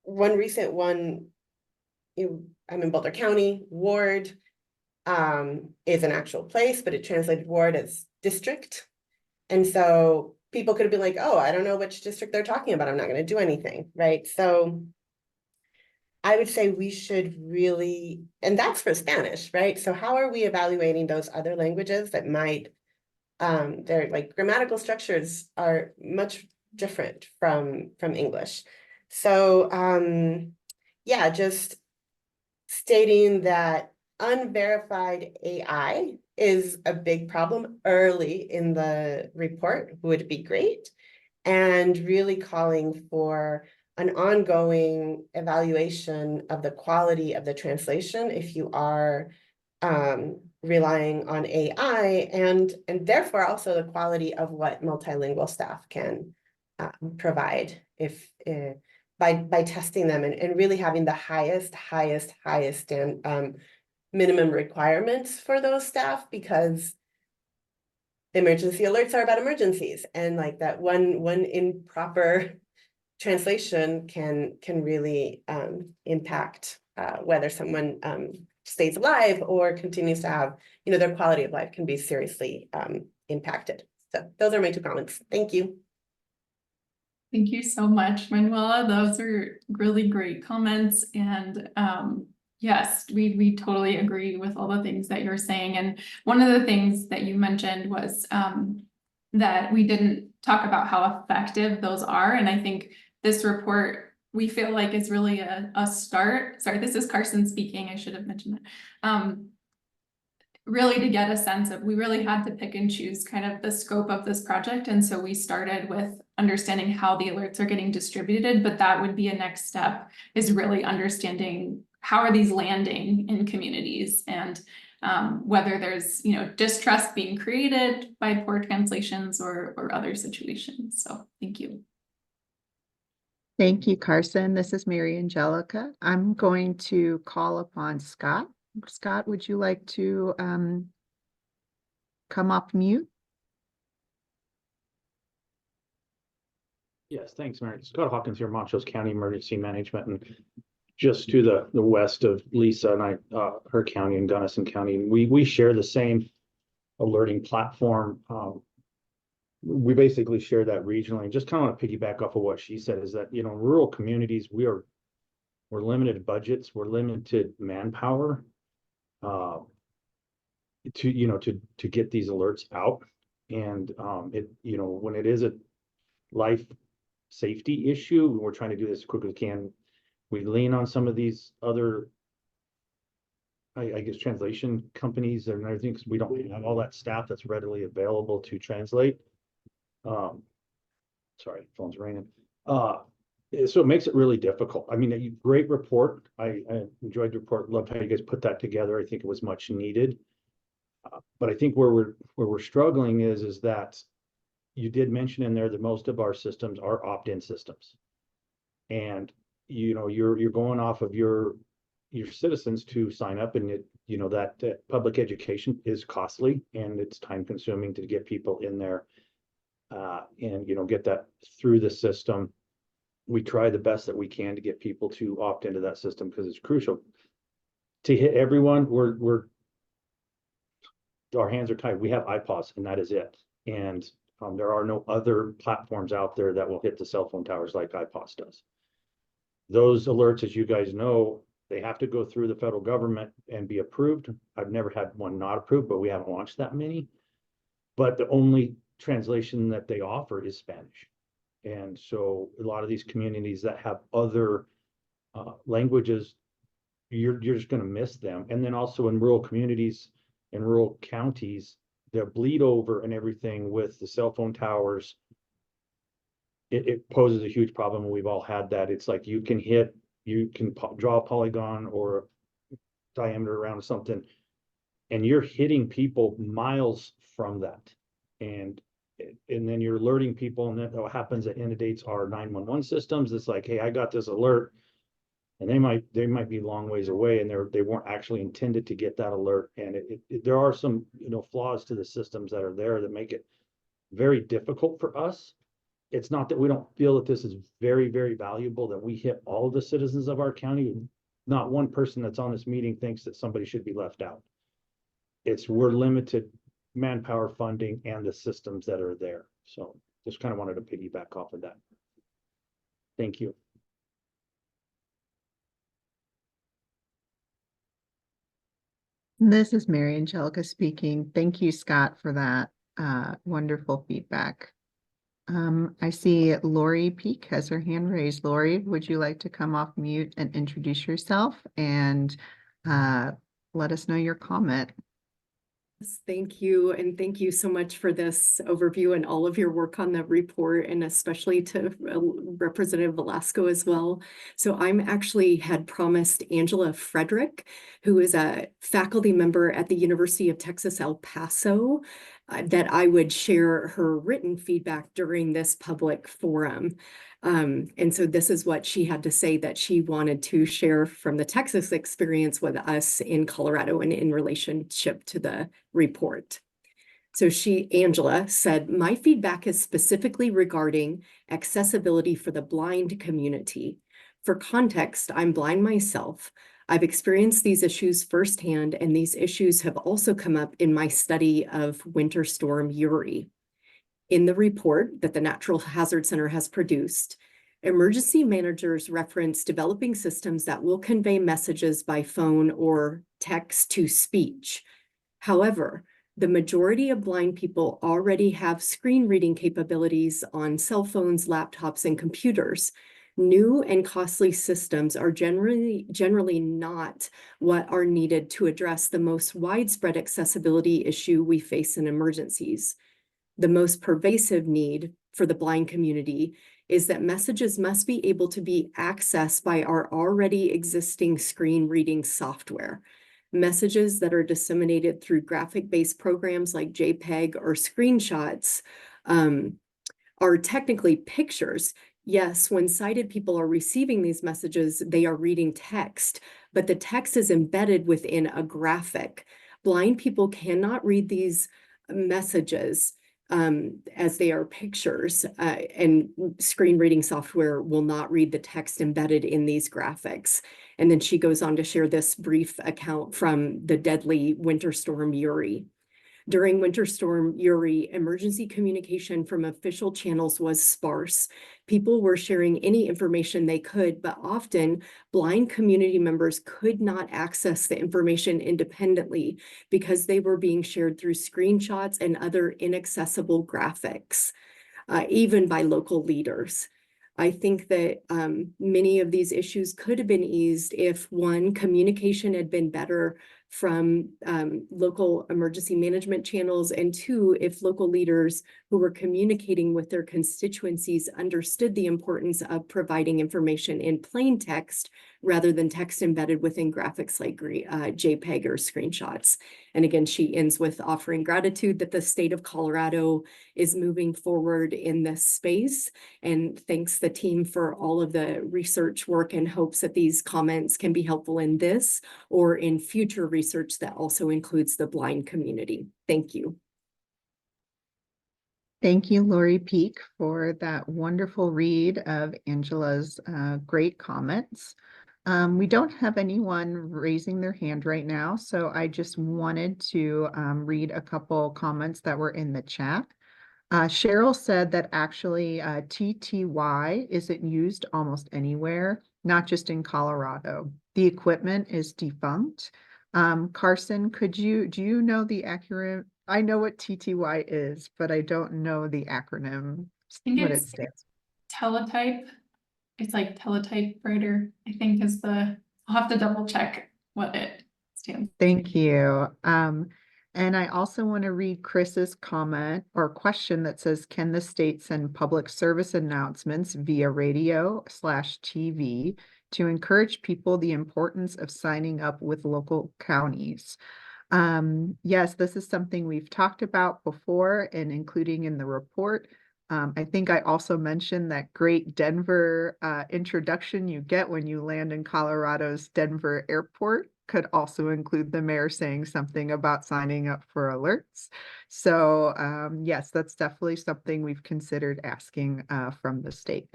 One recent one, I'm in Boulder County. Ward is an actual place, but it translated ward as district. And so people could have been like, oh, I don't know which district they're talking about. I'm not going to do anything, right? So I would say we should really, and that's for Spanish, right? So how are we evaluating those other languages that might, their like grammatical structures are much different from English. So yeah, just stating that unverified AI is a big problem early in the report would be great. And really calling for an ongoing evaluation of the quality of the translation if you are relying on AI, and therefore also the quality of what multilingual staff can provide if by testing them and really having the highest minimum requirements for those staff, because emergency alerts are about emergencies, and like that one improper translation can really impact whether someone stays alive or continues to have, their quality of life can be seriously impacted. So those are my two comments. Thank you. Thank you so much, Manuela. Those are really great comments. And yes, we totally agree with all the things that you're saying. And one of the things that you mentioned was that we didn't talk about how effective those are. And I think this report, we feel like, is really a start. Sorry, this is Carson speaking. I should have mentioned that. Really to get a sense of, we really had to pick and choose kind of the scope of this project. And so we started with understanding how the alerts are getting distributed, but that would be a next step, is really understanding how are these landing in communities, and whether there's, distrust being created by poor translations or other situations. So thank you. Thank you, Carson. This is Mary Angelica. I'm going to call upon Scott. Scott, would you like to come off mute? Yes, thanks, Mary. Scott Hawkins here, Montrose County Emergency Management, and just to the west of Lisa and her county and Gunnison County. We share the same alerting platform. We basically share that regionally, and just kind of want to piggyback off of what she said, is that, rural communities, we're limited budgets, we're limited manpower to get these alerts out. And when it is a life safety issue, we're trying to do this as quick as we can. We lean on some of these other, I guess, translation companies and everything, because we don't have all that staff that's readily available to translate. Sorry, phone's ringing. So it makes it really difficult. I mean, a great report. I enjoyed the report. Loved how you guys put that together. I think it was much needed. But I think where we're struggling is that you did mention in there that most of our systems are opt-in systems. And, you know, you're going off of your citizens to sign up, and that public education is costly and it's time consuming to get people in there and, get that through the system. We try the best that we can to get people to opt into that system because it's crucial to hit everyone. Our hands are tied. We have iPods and that is it. And there are no other platforms out there that will hit the cell phone towers like iPods does. Those alerts, as you guys know, they have to go through the federal government and be approved. I've never had one not approved, but we haven't launched that many. But the only translation that they offer is Spanish. And so a lot of these communities that have other languages, you're just going to miss them. And then also in rural communities and rural counties, the bleed over and everything with the cell phone towers, it poses a huge problem. We've all had that. It's like you can draw a polygon or a diameter around something, and you're hitting people miles from that. And then you're alerting people, and then what happens, it inundates our 911 systems. It's like, hey, I got this alert, and they might be long ways away, and they weren't actually intended to get that alert. And there are some flaws to the systems that are there that make it very difficult for us. It's not that we don't feel that this is very, very valuable, that we hit all of the citizens of our county. Not one person that's on this meeting thinks that somebody should be left out. We're limited manpower, funding, and the systems that are there. So just kind of wanted to piggyback off of that. Thank you. This is Mary Angelica speaking. Thank you, Scott, for that wonderful feedback. I see Lori Peak has her hand raised. Lori, would you like to come off mute and introduce yourself and let us know your comment? Thank you. And thank you so much for this overview and all of your work on the report, and especially to Representative Velasco as well. So I'm actually had promised Angela Frederick, who is a faculty member at the University of Texas, El Paso, that I would share her written feedback during this public forum. And so this is what she had to say that she wanted to share from the Texas experience with us in Colorado and in relationship to the report. So Angela said, my feedback is specifically regarding accessibility for the blind community. For context, I'm blind myself. I've experienced these issues firsthand, and these issues have also come up in my study of Winter Storm Uri. In the report that the Natural Hazard Center has produced, emergency managers reference developing systems that will convey messages by phone or text to speech. However, the majority of blind people already have screen reading capabilities on cell phones, laptops, and computers. New and costly systems are generally not what are needed to address the most widespread accessibility issue we face in emergencies. The most pervasive need for the blind community is that messages must be able to be accessed by our already existing screen reading software. Messages that are disseminated through graphic-based programs like JPEG or screenshots are technically pictures. Yes, when sighted people are receiving these messages, they are reading text, but the text is embedded within a graphic. Blind people cannot read these messages as they are pictures, and screen reading software will not read the text embedded in these graphics. And then she goes on to share this brief account from the deadly Winter Storm Uri. During Winter Storm Uri, emergency communication from official channels was sparse. People were sharing any information they could, but often blind community members could not access the information independently because they were being shared through screenshots and other inaccessible graphics, even by local leaders. I think that many of these issues could have been eased if, one, communication had been better from local emergency management channels, and two, if local leaders who were communicating with their constituencies understood the importance of providing information in plain text rather than text embedded within graphics like JPEG or screenshots. And again, she ends with offering gratitude that the state of Colorado is moving forward in this space, and thanks the team for all of the research work, and hopes that these comments can be helpful in this or in future research that also includes the blind community. Thank you. Thank you, Lori Peak, for that wonderful read of Angela's great comments. We don't have anyone raising their hand right now, so I just wanted to read a couple comments that were in the chat. Cheryl said that actually TTY isn't used almost anywhere, not just in Colorado. The equipment is defunct. Carson, do you know the acronym? I know what TTY is, but I don't know the acronym. I think what it's it stands. teletype. It's like teletypewriter, I think is I'll have to double check what it stands. Thank you. And I also want to read Chris's comment or question that says, can the state send public service announcements via radio/TV to encourage people the importance of signing up with local counties? Yes, this is something we've talked about before and including in the report. I think I also mentioned that great Denver introduction you get when you land in Colorado's Denver airport could also include the mayor saying something about signing up for alerts. So yes, that's definitely something we've considered asking from the state.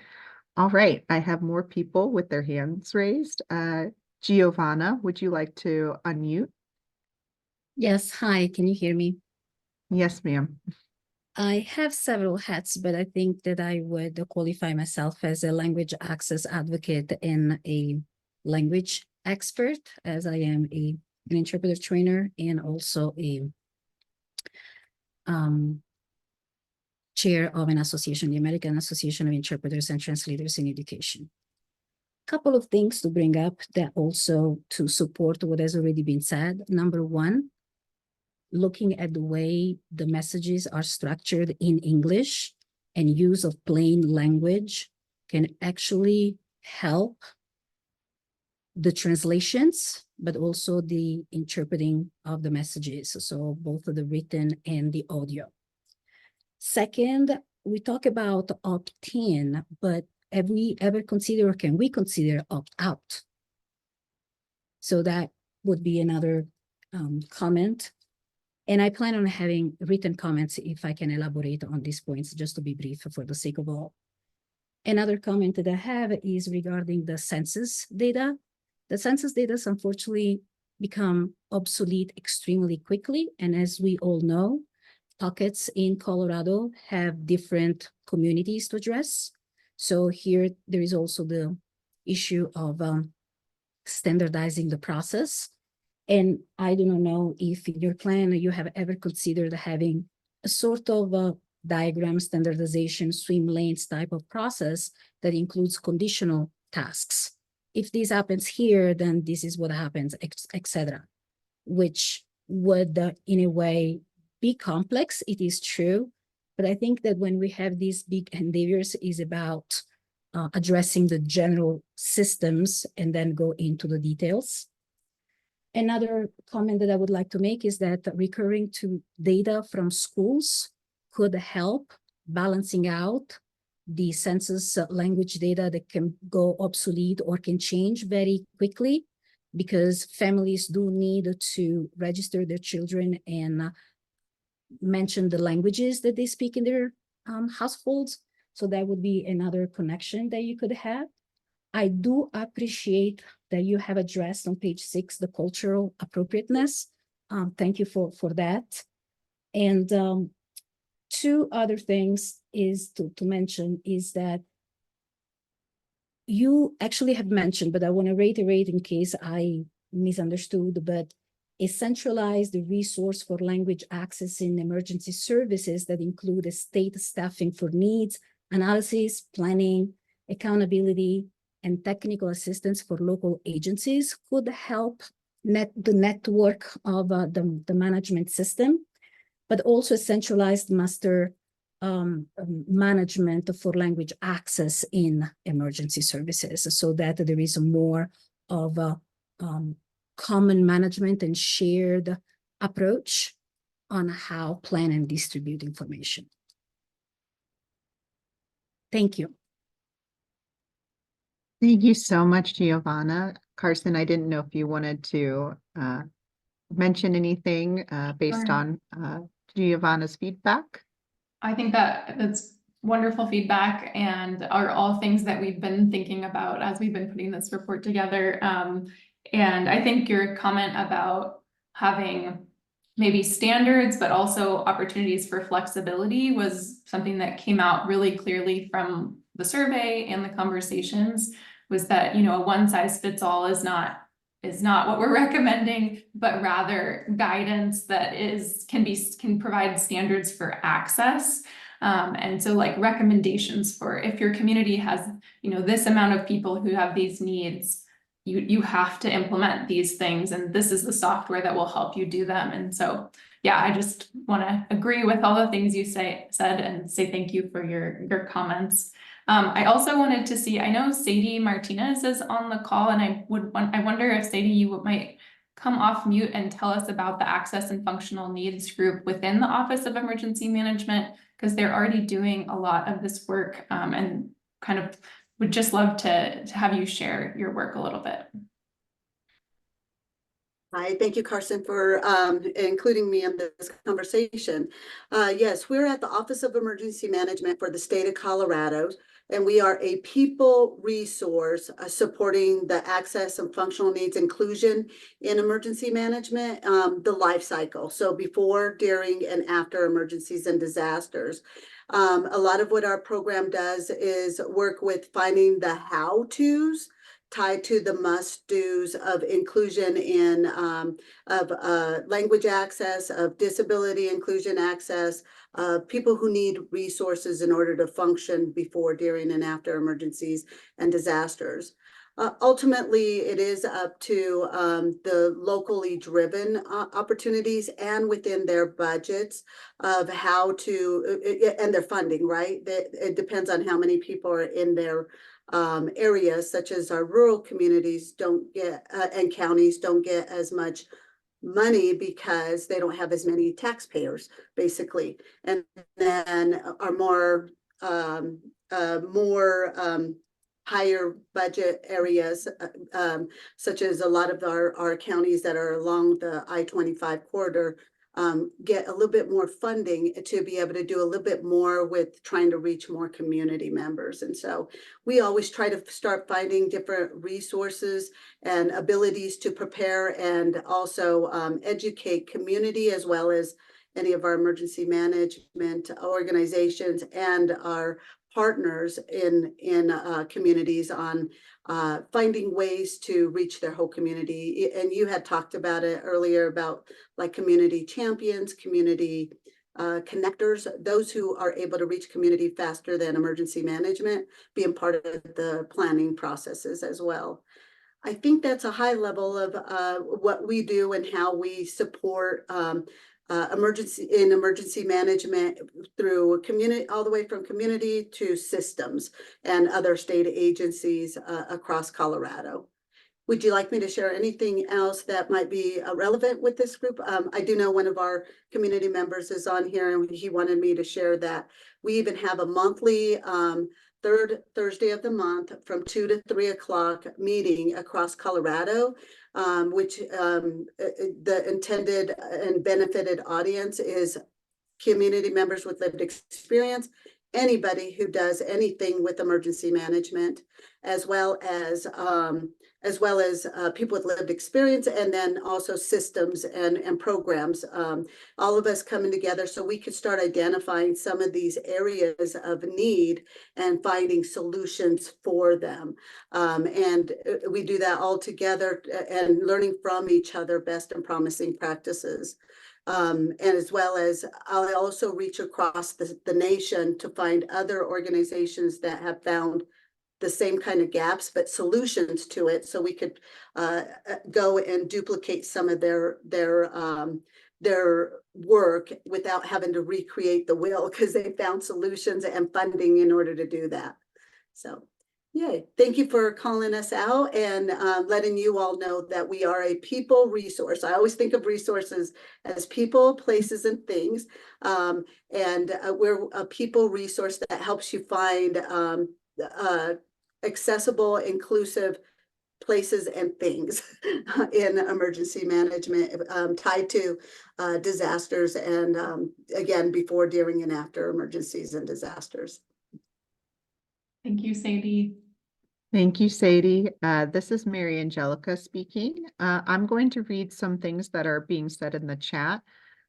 All right, I have more people with their hands raised. Giovanna, would you like to unmute? Yes, hi, can you hear me? Yes, ma'am. I have several hats, but I think that I would qualify myself as a language access advocate and a language expert, as I am an interpreter trainer and also a chair of an association, the American Association of Interpreters and Translators in Education. Couple of things to bring up that also to support what has already been said. Number one, looking at the way the messages are structured in English and use of plain language can actually help the translations, but also the interpreting of the messages. So both of the written and the audio. Second, we talk about opt-in, but have we ever considered, or can we consider opt-out? So that would be another comment. And I plan on having written comments if I can elaborate on these points, just to be brief for the sake of all. Another comment that I have is regarding the census data. The census data unfortunately become obsolete extremely quickly. And as we all know, pockets in Colorado have different communities to address. So here there is also the issue of standardizing the process. And I do not know if in your plan you have ever considered having a sort of a diagram standardization, swim lanes type of process that includes conditional tasks. If this happens here, then this is what happens, etc. Which would in a way be complex, it is true. But I think that when we have these big endeavors is about addressing the general systems and then go into the details. Another comment that I would like to make is that recurring to data from schools could help balancing out the census language data that can go obsolete or can change very quickly, because families do need to register their children and mention the languages that they speak in their households. So that would be another connection that you could have. I do appreciate that you have addressed on page 6 the cultural appropriateness. Thank you for that. And two other things is to mention is that you actually have mentioned, but I want to reiterate in case I misunderstood, but a centralized resource for language access in emergency services that include a state staffing for needs, analysis, planning, accountability, and technical assistance for local agencies could help the network of the management system, but also a centralized master management for language access in emergency services, so that there is more of a common management and shared approach on how plan and distribute information. Thank you. Thank you so much, Giovanna. Carson, I didn't know if you wanted to mention anything based Sure. on Giovanna's feedback. I think that that's wonderful feedback and are all things that we've been thinking about as we've been putting this report together. And I think your comment about having maybe standards, but also opportunities for flexibility was something that came out really clearly from the survey and the conversations, was that, you know, a one size fits all is not what we're recommending, but rather guidance that can provide standards for access. And so like recommendations for if your community has, you know, this amount of people who have these needs, you have to implement these things, and this is the software that will help you do them. And so, yeah, I just want to agree with all the things you said and say thank you for your comments. I also wanted to see, I know Sadie Martinez is on the call, and I wonder if Sadie, you might come off mute and tell us about the Access and Functional Needs group within the Office of Emergency Management, because they're already doing a lot of this work, and kind of would just love to have you share your work a little bit. Hi, thank you, Carson, for including me in this conversation. Yes, we're at the Office of Emergency Management for the state of Colorado, and we are a people resource supporting the access and functional needs inclusion in emergency management, the life cycle. So before, during, and after emergencies and disasters. A lot of what our program does is work with finding the how-tos tied to the must-dos of inclusion in language access, of disability inclusion access, people who need resources in order to function before, during, and after emergencies and disasters. Ultimately, it is up to the locally driven opportunities and within their budgets of how to, and their funding, right? It depends on how many people are in their areas, such as our rural communities don't get, and counties don't get as much money because they don't have as many taxpayers, basically. And then are more higher budget areas, such as a lot of our counties that are along the I-25 corridor, get a little bit more funding to be able to do a little bit more with trying to reach more community members. And so we always try to start finding different resources and abilities to prepare and also educate community, as well as any of our emergency management organizations and our partners in communities on finding ways to reach their whole community. And you had talked about it earlier about like community champions, community connectors, those who are able to reach community faster than emergency management, being part of the planning processes as well. I think that's a high level of what we do and how we support emergency management through community, all the way from community to systems and other state agencies across Colorado. Would you like me to share anything else that might be relevant with this group? I do know one of our community members is on here, and he wanted me to share that we even have a monthly third Thursday of the month from 2 to 3 o'clock meeting across Colorado, which the intended and benefited audience is community members with lived experience, anybody who does anything with emergency management, as well as people with lived experience, and then also systems and programs. All of us coming together so we could start identifying some of these areas of need and finding solutions for them. And we do that all together and learning from each other best and promising practices. And as well as I'll also reach across the nation to find other organizations that have found the same kind of gaps, but solutions to it, so we could go and duplicate some of their work without having to recreate the wheel, because they found solutions and funding in order to do that. So, yay. Thank you for calling us out and letting you all know that we are a people resource. I always think of resources as people, places, and things. We're a people resource that helps you find accessible, inclusive places and things in emergency management tied to disasters and again, before, during, and after emergencies and disasters. Thank you, Sadie. Thank you, Sadie. This is Mary Angelica speaking. I'm going to read some things that are being said in the chat.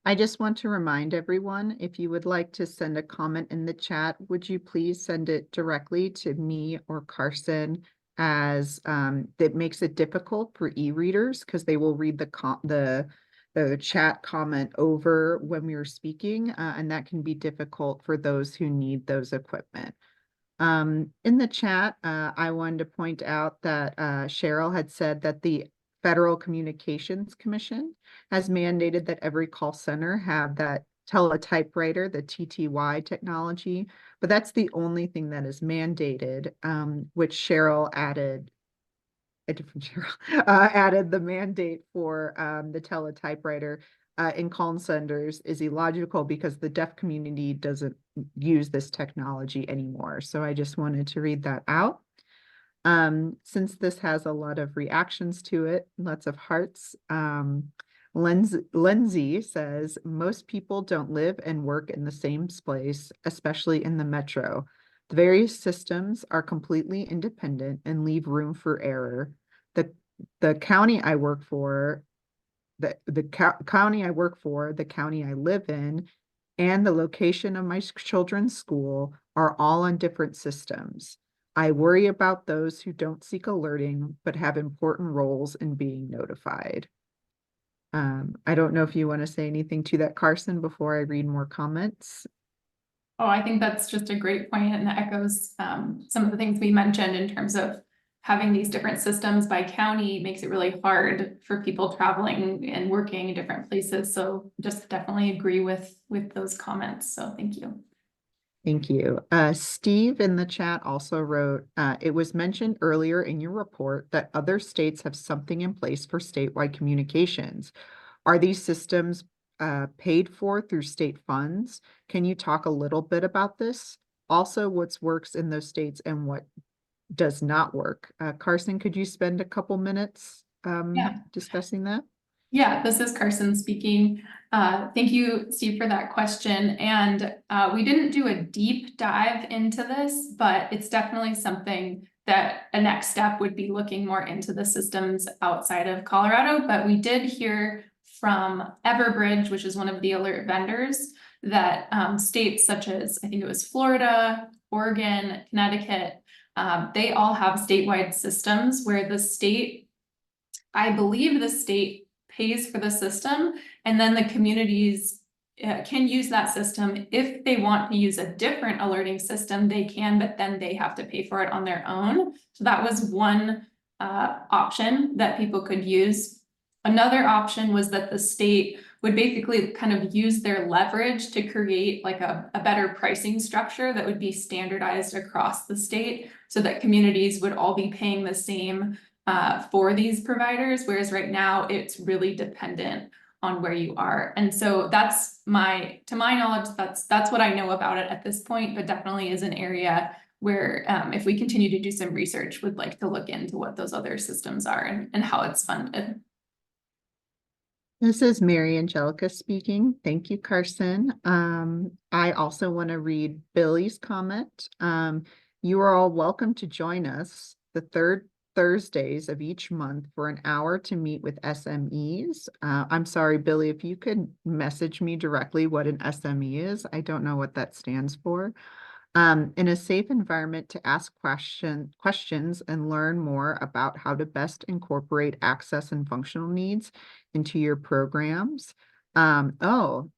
I just want to remind everyone, if you would like to send a comment in the chat, would you please send it directly to me or Carson, as that makes it difficult for e-readers because they will read the chat comment over when we are speaking, and that can be difficult for those who need those equipment. In the chat, I wanted to point out that Cheryl had said that the Federal Communications Commission has mandated that every call center have that teletypewriter, the TTY technology, but that's the only thing that is mandated, which Cheryl added, a different Cheryl, added the mandate for the teletypewriter in call centers is illogical because the deaf community doesn't use this technology anymore. So I just wanted to read that out. Since this has a lot of reactions to it, lots of hearts, Lindsay says, most people don't live and work in the same place, especially in the metro. The various systems are completely independent and leave room for error. The county I work for, the county I work for, the county I live in, and the location of my children's school are all on different systems. I worry about those who don't seek alerting, but have important roles in being notified. I don't know if you want to say anything to that, Carson, before I read more comments. Oh, I think that's just a great point and echoes some of the things we mentioned in terms of having these different systems by county makes it really hard for people traveling and working in different places. So just definitely agree with those comments. So thank you. Thank you. Steve in the chat also wrote, it was mentioned earlier in your report that other states have something in place for statewide communications. Are these systems paid for through state funds? Can you talk a little bit about this? Also, what works in those states and what does not work? Carson, could you spend a couple minutes discussing that? Yeah, this is Carson speaking. Thank you, Steve, for that question. And we didn't do a deep dive into this, but it's definitely something that a next step would be looking more into the systems outside of Colorado. But we did hear from Everbridge, which is one of the alert vendors, that states such as, I think it was Florida, Oregon, Connecticut, they all have statewide systems where the state, I believe the state pays for the system, and then the communities can use that system. If they want to use a different alerting system, they can, but then they have to pay for it on their own. So that was one option that people could use. Another option was that the state would basically kind of use their leverage to create like a better pricing structure that would be standardized across the state so that communities would all be paying the same for these providers, whereas right now it's really dependent on where you are. And so that's to my knowledge, that's what I know about it at this point, but definitely is an area where if we continue to do some research, would like to look into what those other systems are and how it's funded. This is Mary Angelica speaking. Thank you, Carson. I also want to read Billy's comment. You are all welcome to join us the third Thursdays of each month for an hour to meet with SMEs. I'm sorry, Billy, if you could message me directly what an SME is. I don't know what that stands for. In a safe environment to ask questions and learn more about how to best incorporate access and functional needs into your programs. Oh,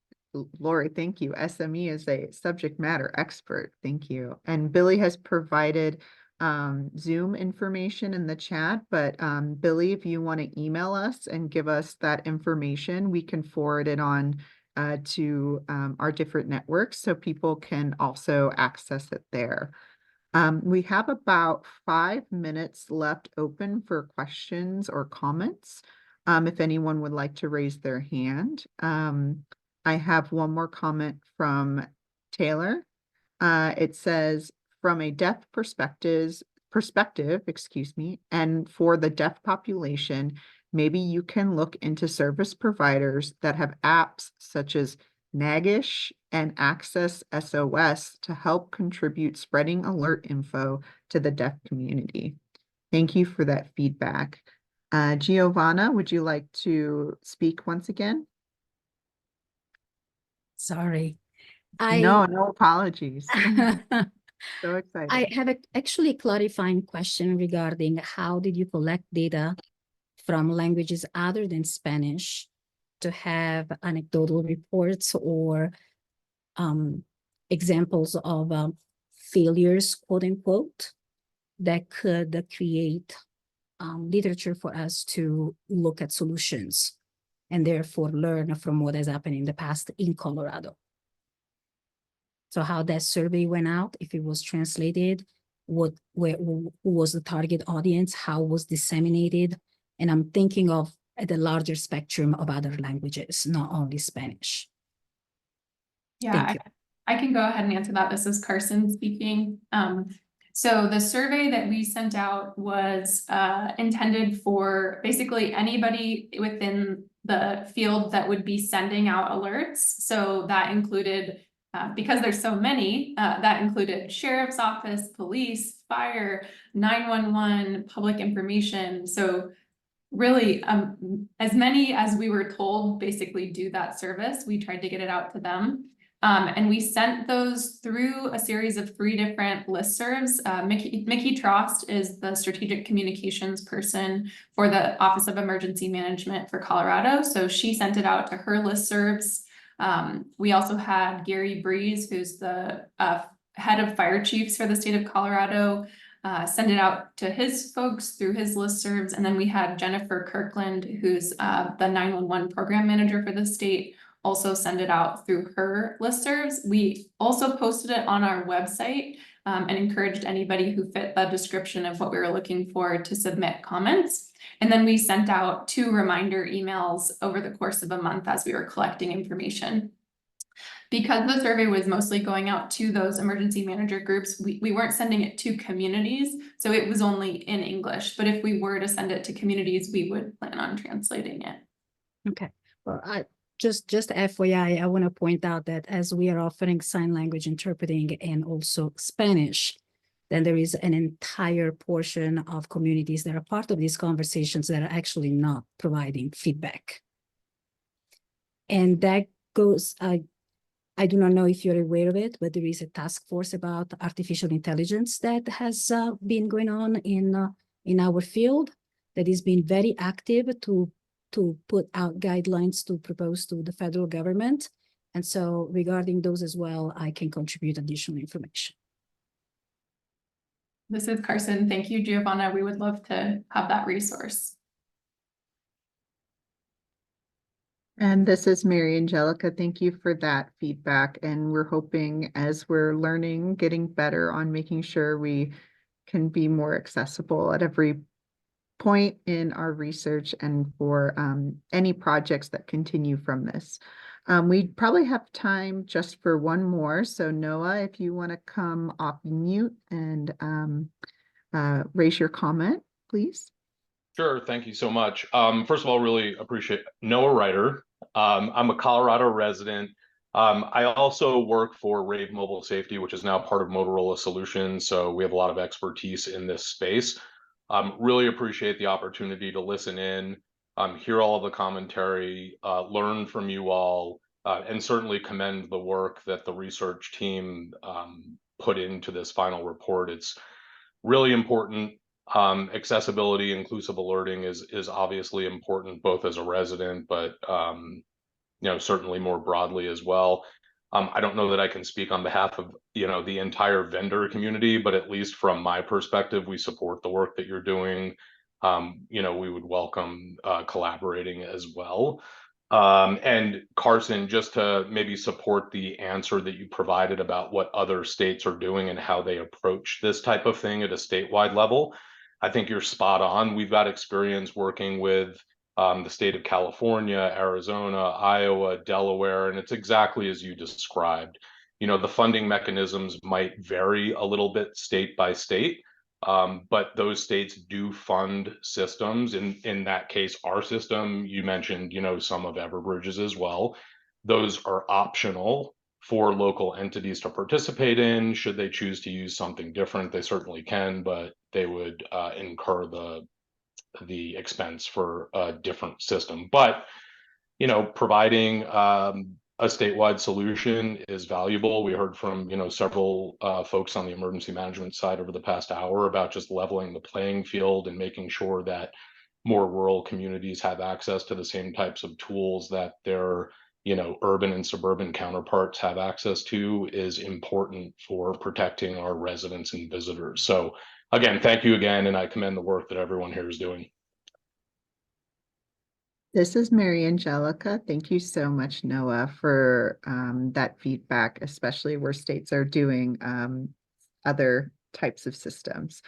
Lori, thank you. SME is a subject matter expert. Thank you. And Billy has provided Zoom information in the chat, but Billy, if you want to email us and give us that information, we can forward it on to our different networks so people can also access it there. We have about 5 minutes left open for questions or comments. If anyone would like to raise their hand. I have one more comment from Taylor. It says, from a deaf perspective, excuse me, and for the deaf population, maybe you can look into service providers that have apps such as Nagish and Access SOS to help contribute spreading alert info to the deaf community. Thank you for that feedback. Giovanna, would you like to speak once again? Sorry. No apologies. So excited. I have actually a clarifying question regarding how did you collect data from languages other than Spanish to have anecdotal reports or examples of failures, quote unquote, that could create literature for us to look at solutions and therefore learn from what has happened in the past in Colorado. So how that survey went out, if it was translated, who was the target audience, how it was disseminated, and I'm thinking of at a larger spectrum of other languages, not only Spanish. Yeah, I can go ahead and answer that. This is Carson speaking. So the survey that we sent out was intended for basically anybody within the field that would be sending out alerts. So that included, because there's so many, that included sheriff's office, police, fire, 911, public information. So really, as many as we were told basically do that service, we tried to get it out to them. And we sent those through a series of 3 different listservs. Mickey Trost is the strategic communications person for the Office of Emergency Management for Colorado. So she sent it out to her listservs. We also had Gary Breeze, who's the head of fire chiefs for the state of Colorado, send it out to his folks through his listservs. And then we had Jennifer Kirkland, who's the 911 program manager for the state, also send it out through her listservs. We also posted it on our website and encouraged anybody who fit the description of what we were looking for to submit comments. And then we sent out 2 reminder emails over the course of a month as we were collecting information. Because the survey was mostly going out to those emergency manager groups, we weren't sending it to communities, so it was only in English. But if we were to send it to communities, we would plan on translating it. Okay, well, just FYI, I want to point out that as we are offering sign language interpreting and also Spanish, then there is an entire portion of communities that are part of these conversations that are actually not providing feedback. And that goes, I do not know if you're aware of it, but there is a task force about artificial intelligence that has been going on in our field that has been very active to put out guidelines to propose to the federal government. And so regarding those as well, I can contribute additional information. This is Carson. Thank you, Giovanna. We would love to have that resource. And this is Mary Angelica. Thank you for that feedback. And we're hoping as we're learning, getting better on making sure we can be more accessible at every point in our research and for any projects that continue from this. We probably have time just for one more. So Noah, if you want to come off mute and raise your comment, please. Sure, thank you so much. First of all, really appreciate Noah Ryder. I'm a Colorado resident. I also work for Rave Mobile Safety, which is now part of Motorola Solutions. So we have a lot of expertise in this space. Really appreciate the opportunity to listen in, hear all of the commentary, learn from you all, and certainly commend the work that the research team put into this final report. It's really important. Accessibility, inclusive alerting is obviously important, both as a resident, but certainly more broadly as well. I don't know that I can speak on behalf of, the entire vendor community, but at least from my perspective, we support the work that you're doing. We would welcome collaborating as well. And Carson, just to maybe support the answer that you provided about what other states are doing and how they approach this type of thing at a statewide level, I think you're spot on. We've got experience working with the state of California, Arizona, Iowa, Delaware, and it's exactly as you described. The funding mechanisms might vary a little bit state by state, but those states do fund systems. In that case, our system, you mentioned, some of Everbridge's as well. Those are optional for local entities to participate in. Should they choose to use something different, they certainly can, but they would incur the expense for a different system. But providing a statewide solution is valuable. We heard from several folks on the emergency management side over the past hour about just leveling the playing field and making sure that more rural communities have access to the same types of tools that their urban and suburban counterparts have access to is important for protecting our residents and visitors. So again, thank you again, and I commend the work that everyone here is doing. This is Mary Angelica. Thank you so much, Noah, for that feedback, especially where states are doing other types of systems.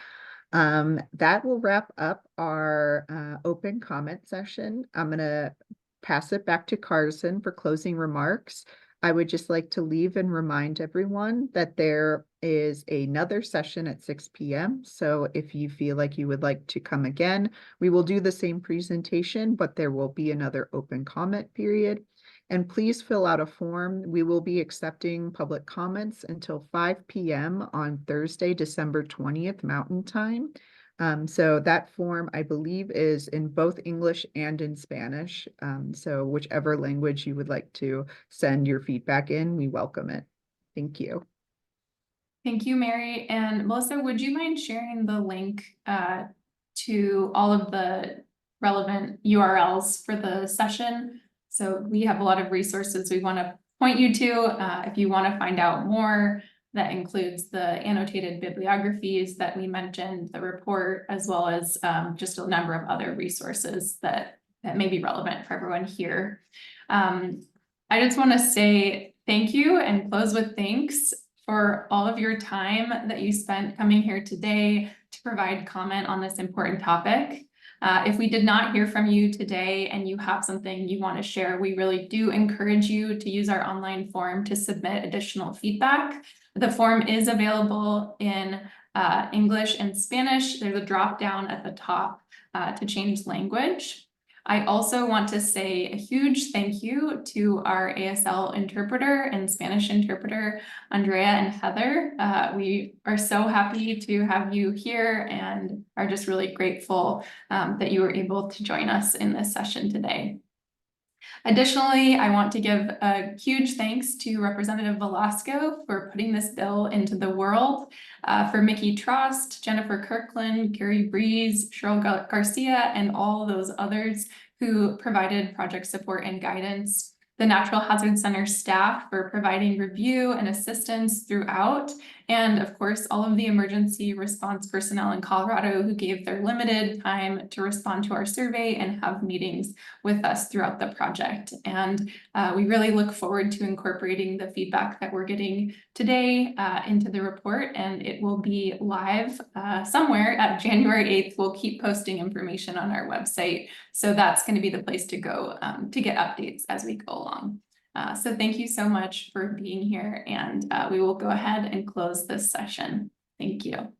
That will wrap up our open comment session. I'm going to pass it back to Carson for closing remarks. I would just like to leave and remind everyone that there is another session at 6 p.m. So if you feel like you would like to come again, we will do the same presentation, but there will be another open comment period. And please fill out a form. We will be accepting public comments until 5 p.m. on Thursday, December 20th, Mountain Time. So that form, I believe, is in both English and in Spanish. So whichever language you would like to send your feedback in, we welcome it. Thank you. Thank you, Mary. And Melissa, would you mind sharing the link to all of the relevant URLs for the session? So we have a lot of resources we want to point you to if you want to find out more. That includes the annotated bibliographies that we mentioned, the report, as well as just a number of other resources that may be relevant for everyone here. I just want to say thank you and close with thanks for all of your time that you spent coming here today to provide comment on this important topic. If we did not hear from you today and you have something you want to share, we really do encourage you to use our online form to submit additional feedback. The form is available in English and Spanish. There's a drop down at the top to change language. I also want to say a huge thank you to our ASL interpreter and Spanish interpreter, Andrea and Heather. We are so happy to have you here and are just really grateful that you were able to join us in this session today. Additionally, I want to give a huge thanks to Representative Velasco for putting this bill into the world, for Mickey Trost, Jennifer Kirkland, Gary Breeze, Cheryl Garcia, and all those others who provided project support and guidance. The Natural Hazard Center staff for providing review and assistance throughout, and of course, all of the emergency response personnel in Colorado who gave their limited time to respond to our survey and have meetings with us throughout the project. And we really look forward to incorporating the feedback that we're getting today into the report, and it will be live somewhere at January 8th. We'll keep posting information on our website. So that's going to be the place to go to get updates as we go along. So thank you so much for being here, and we will go ahead and close this session. Thank you.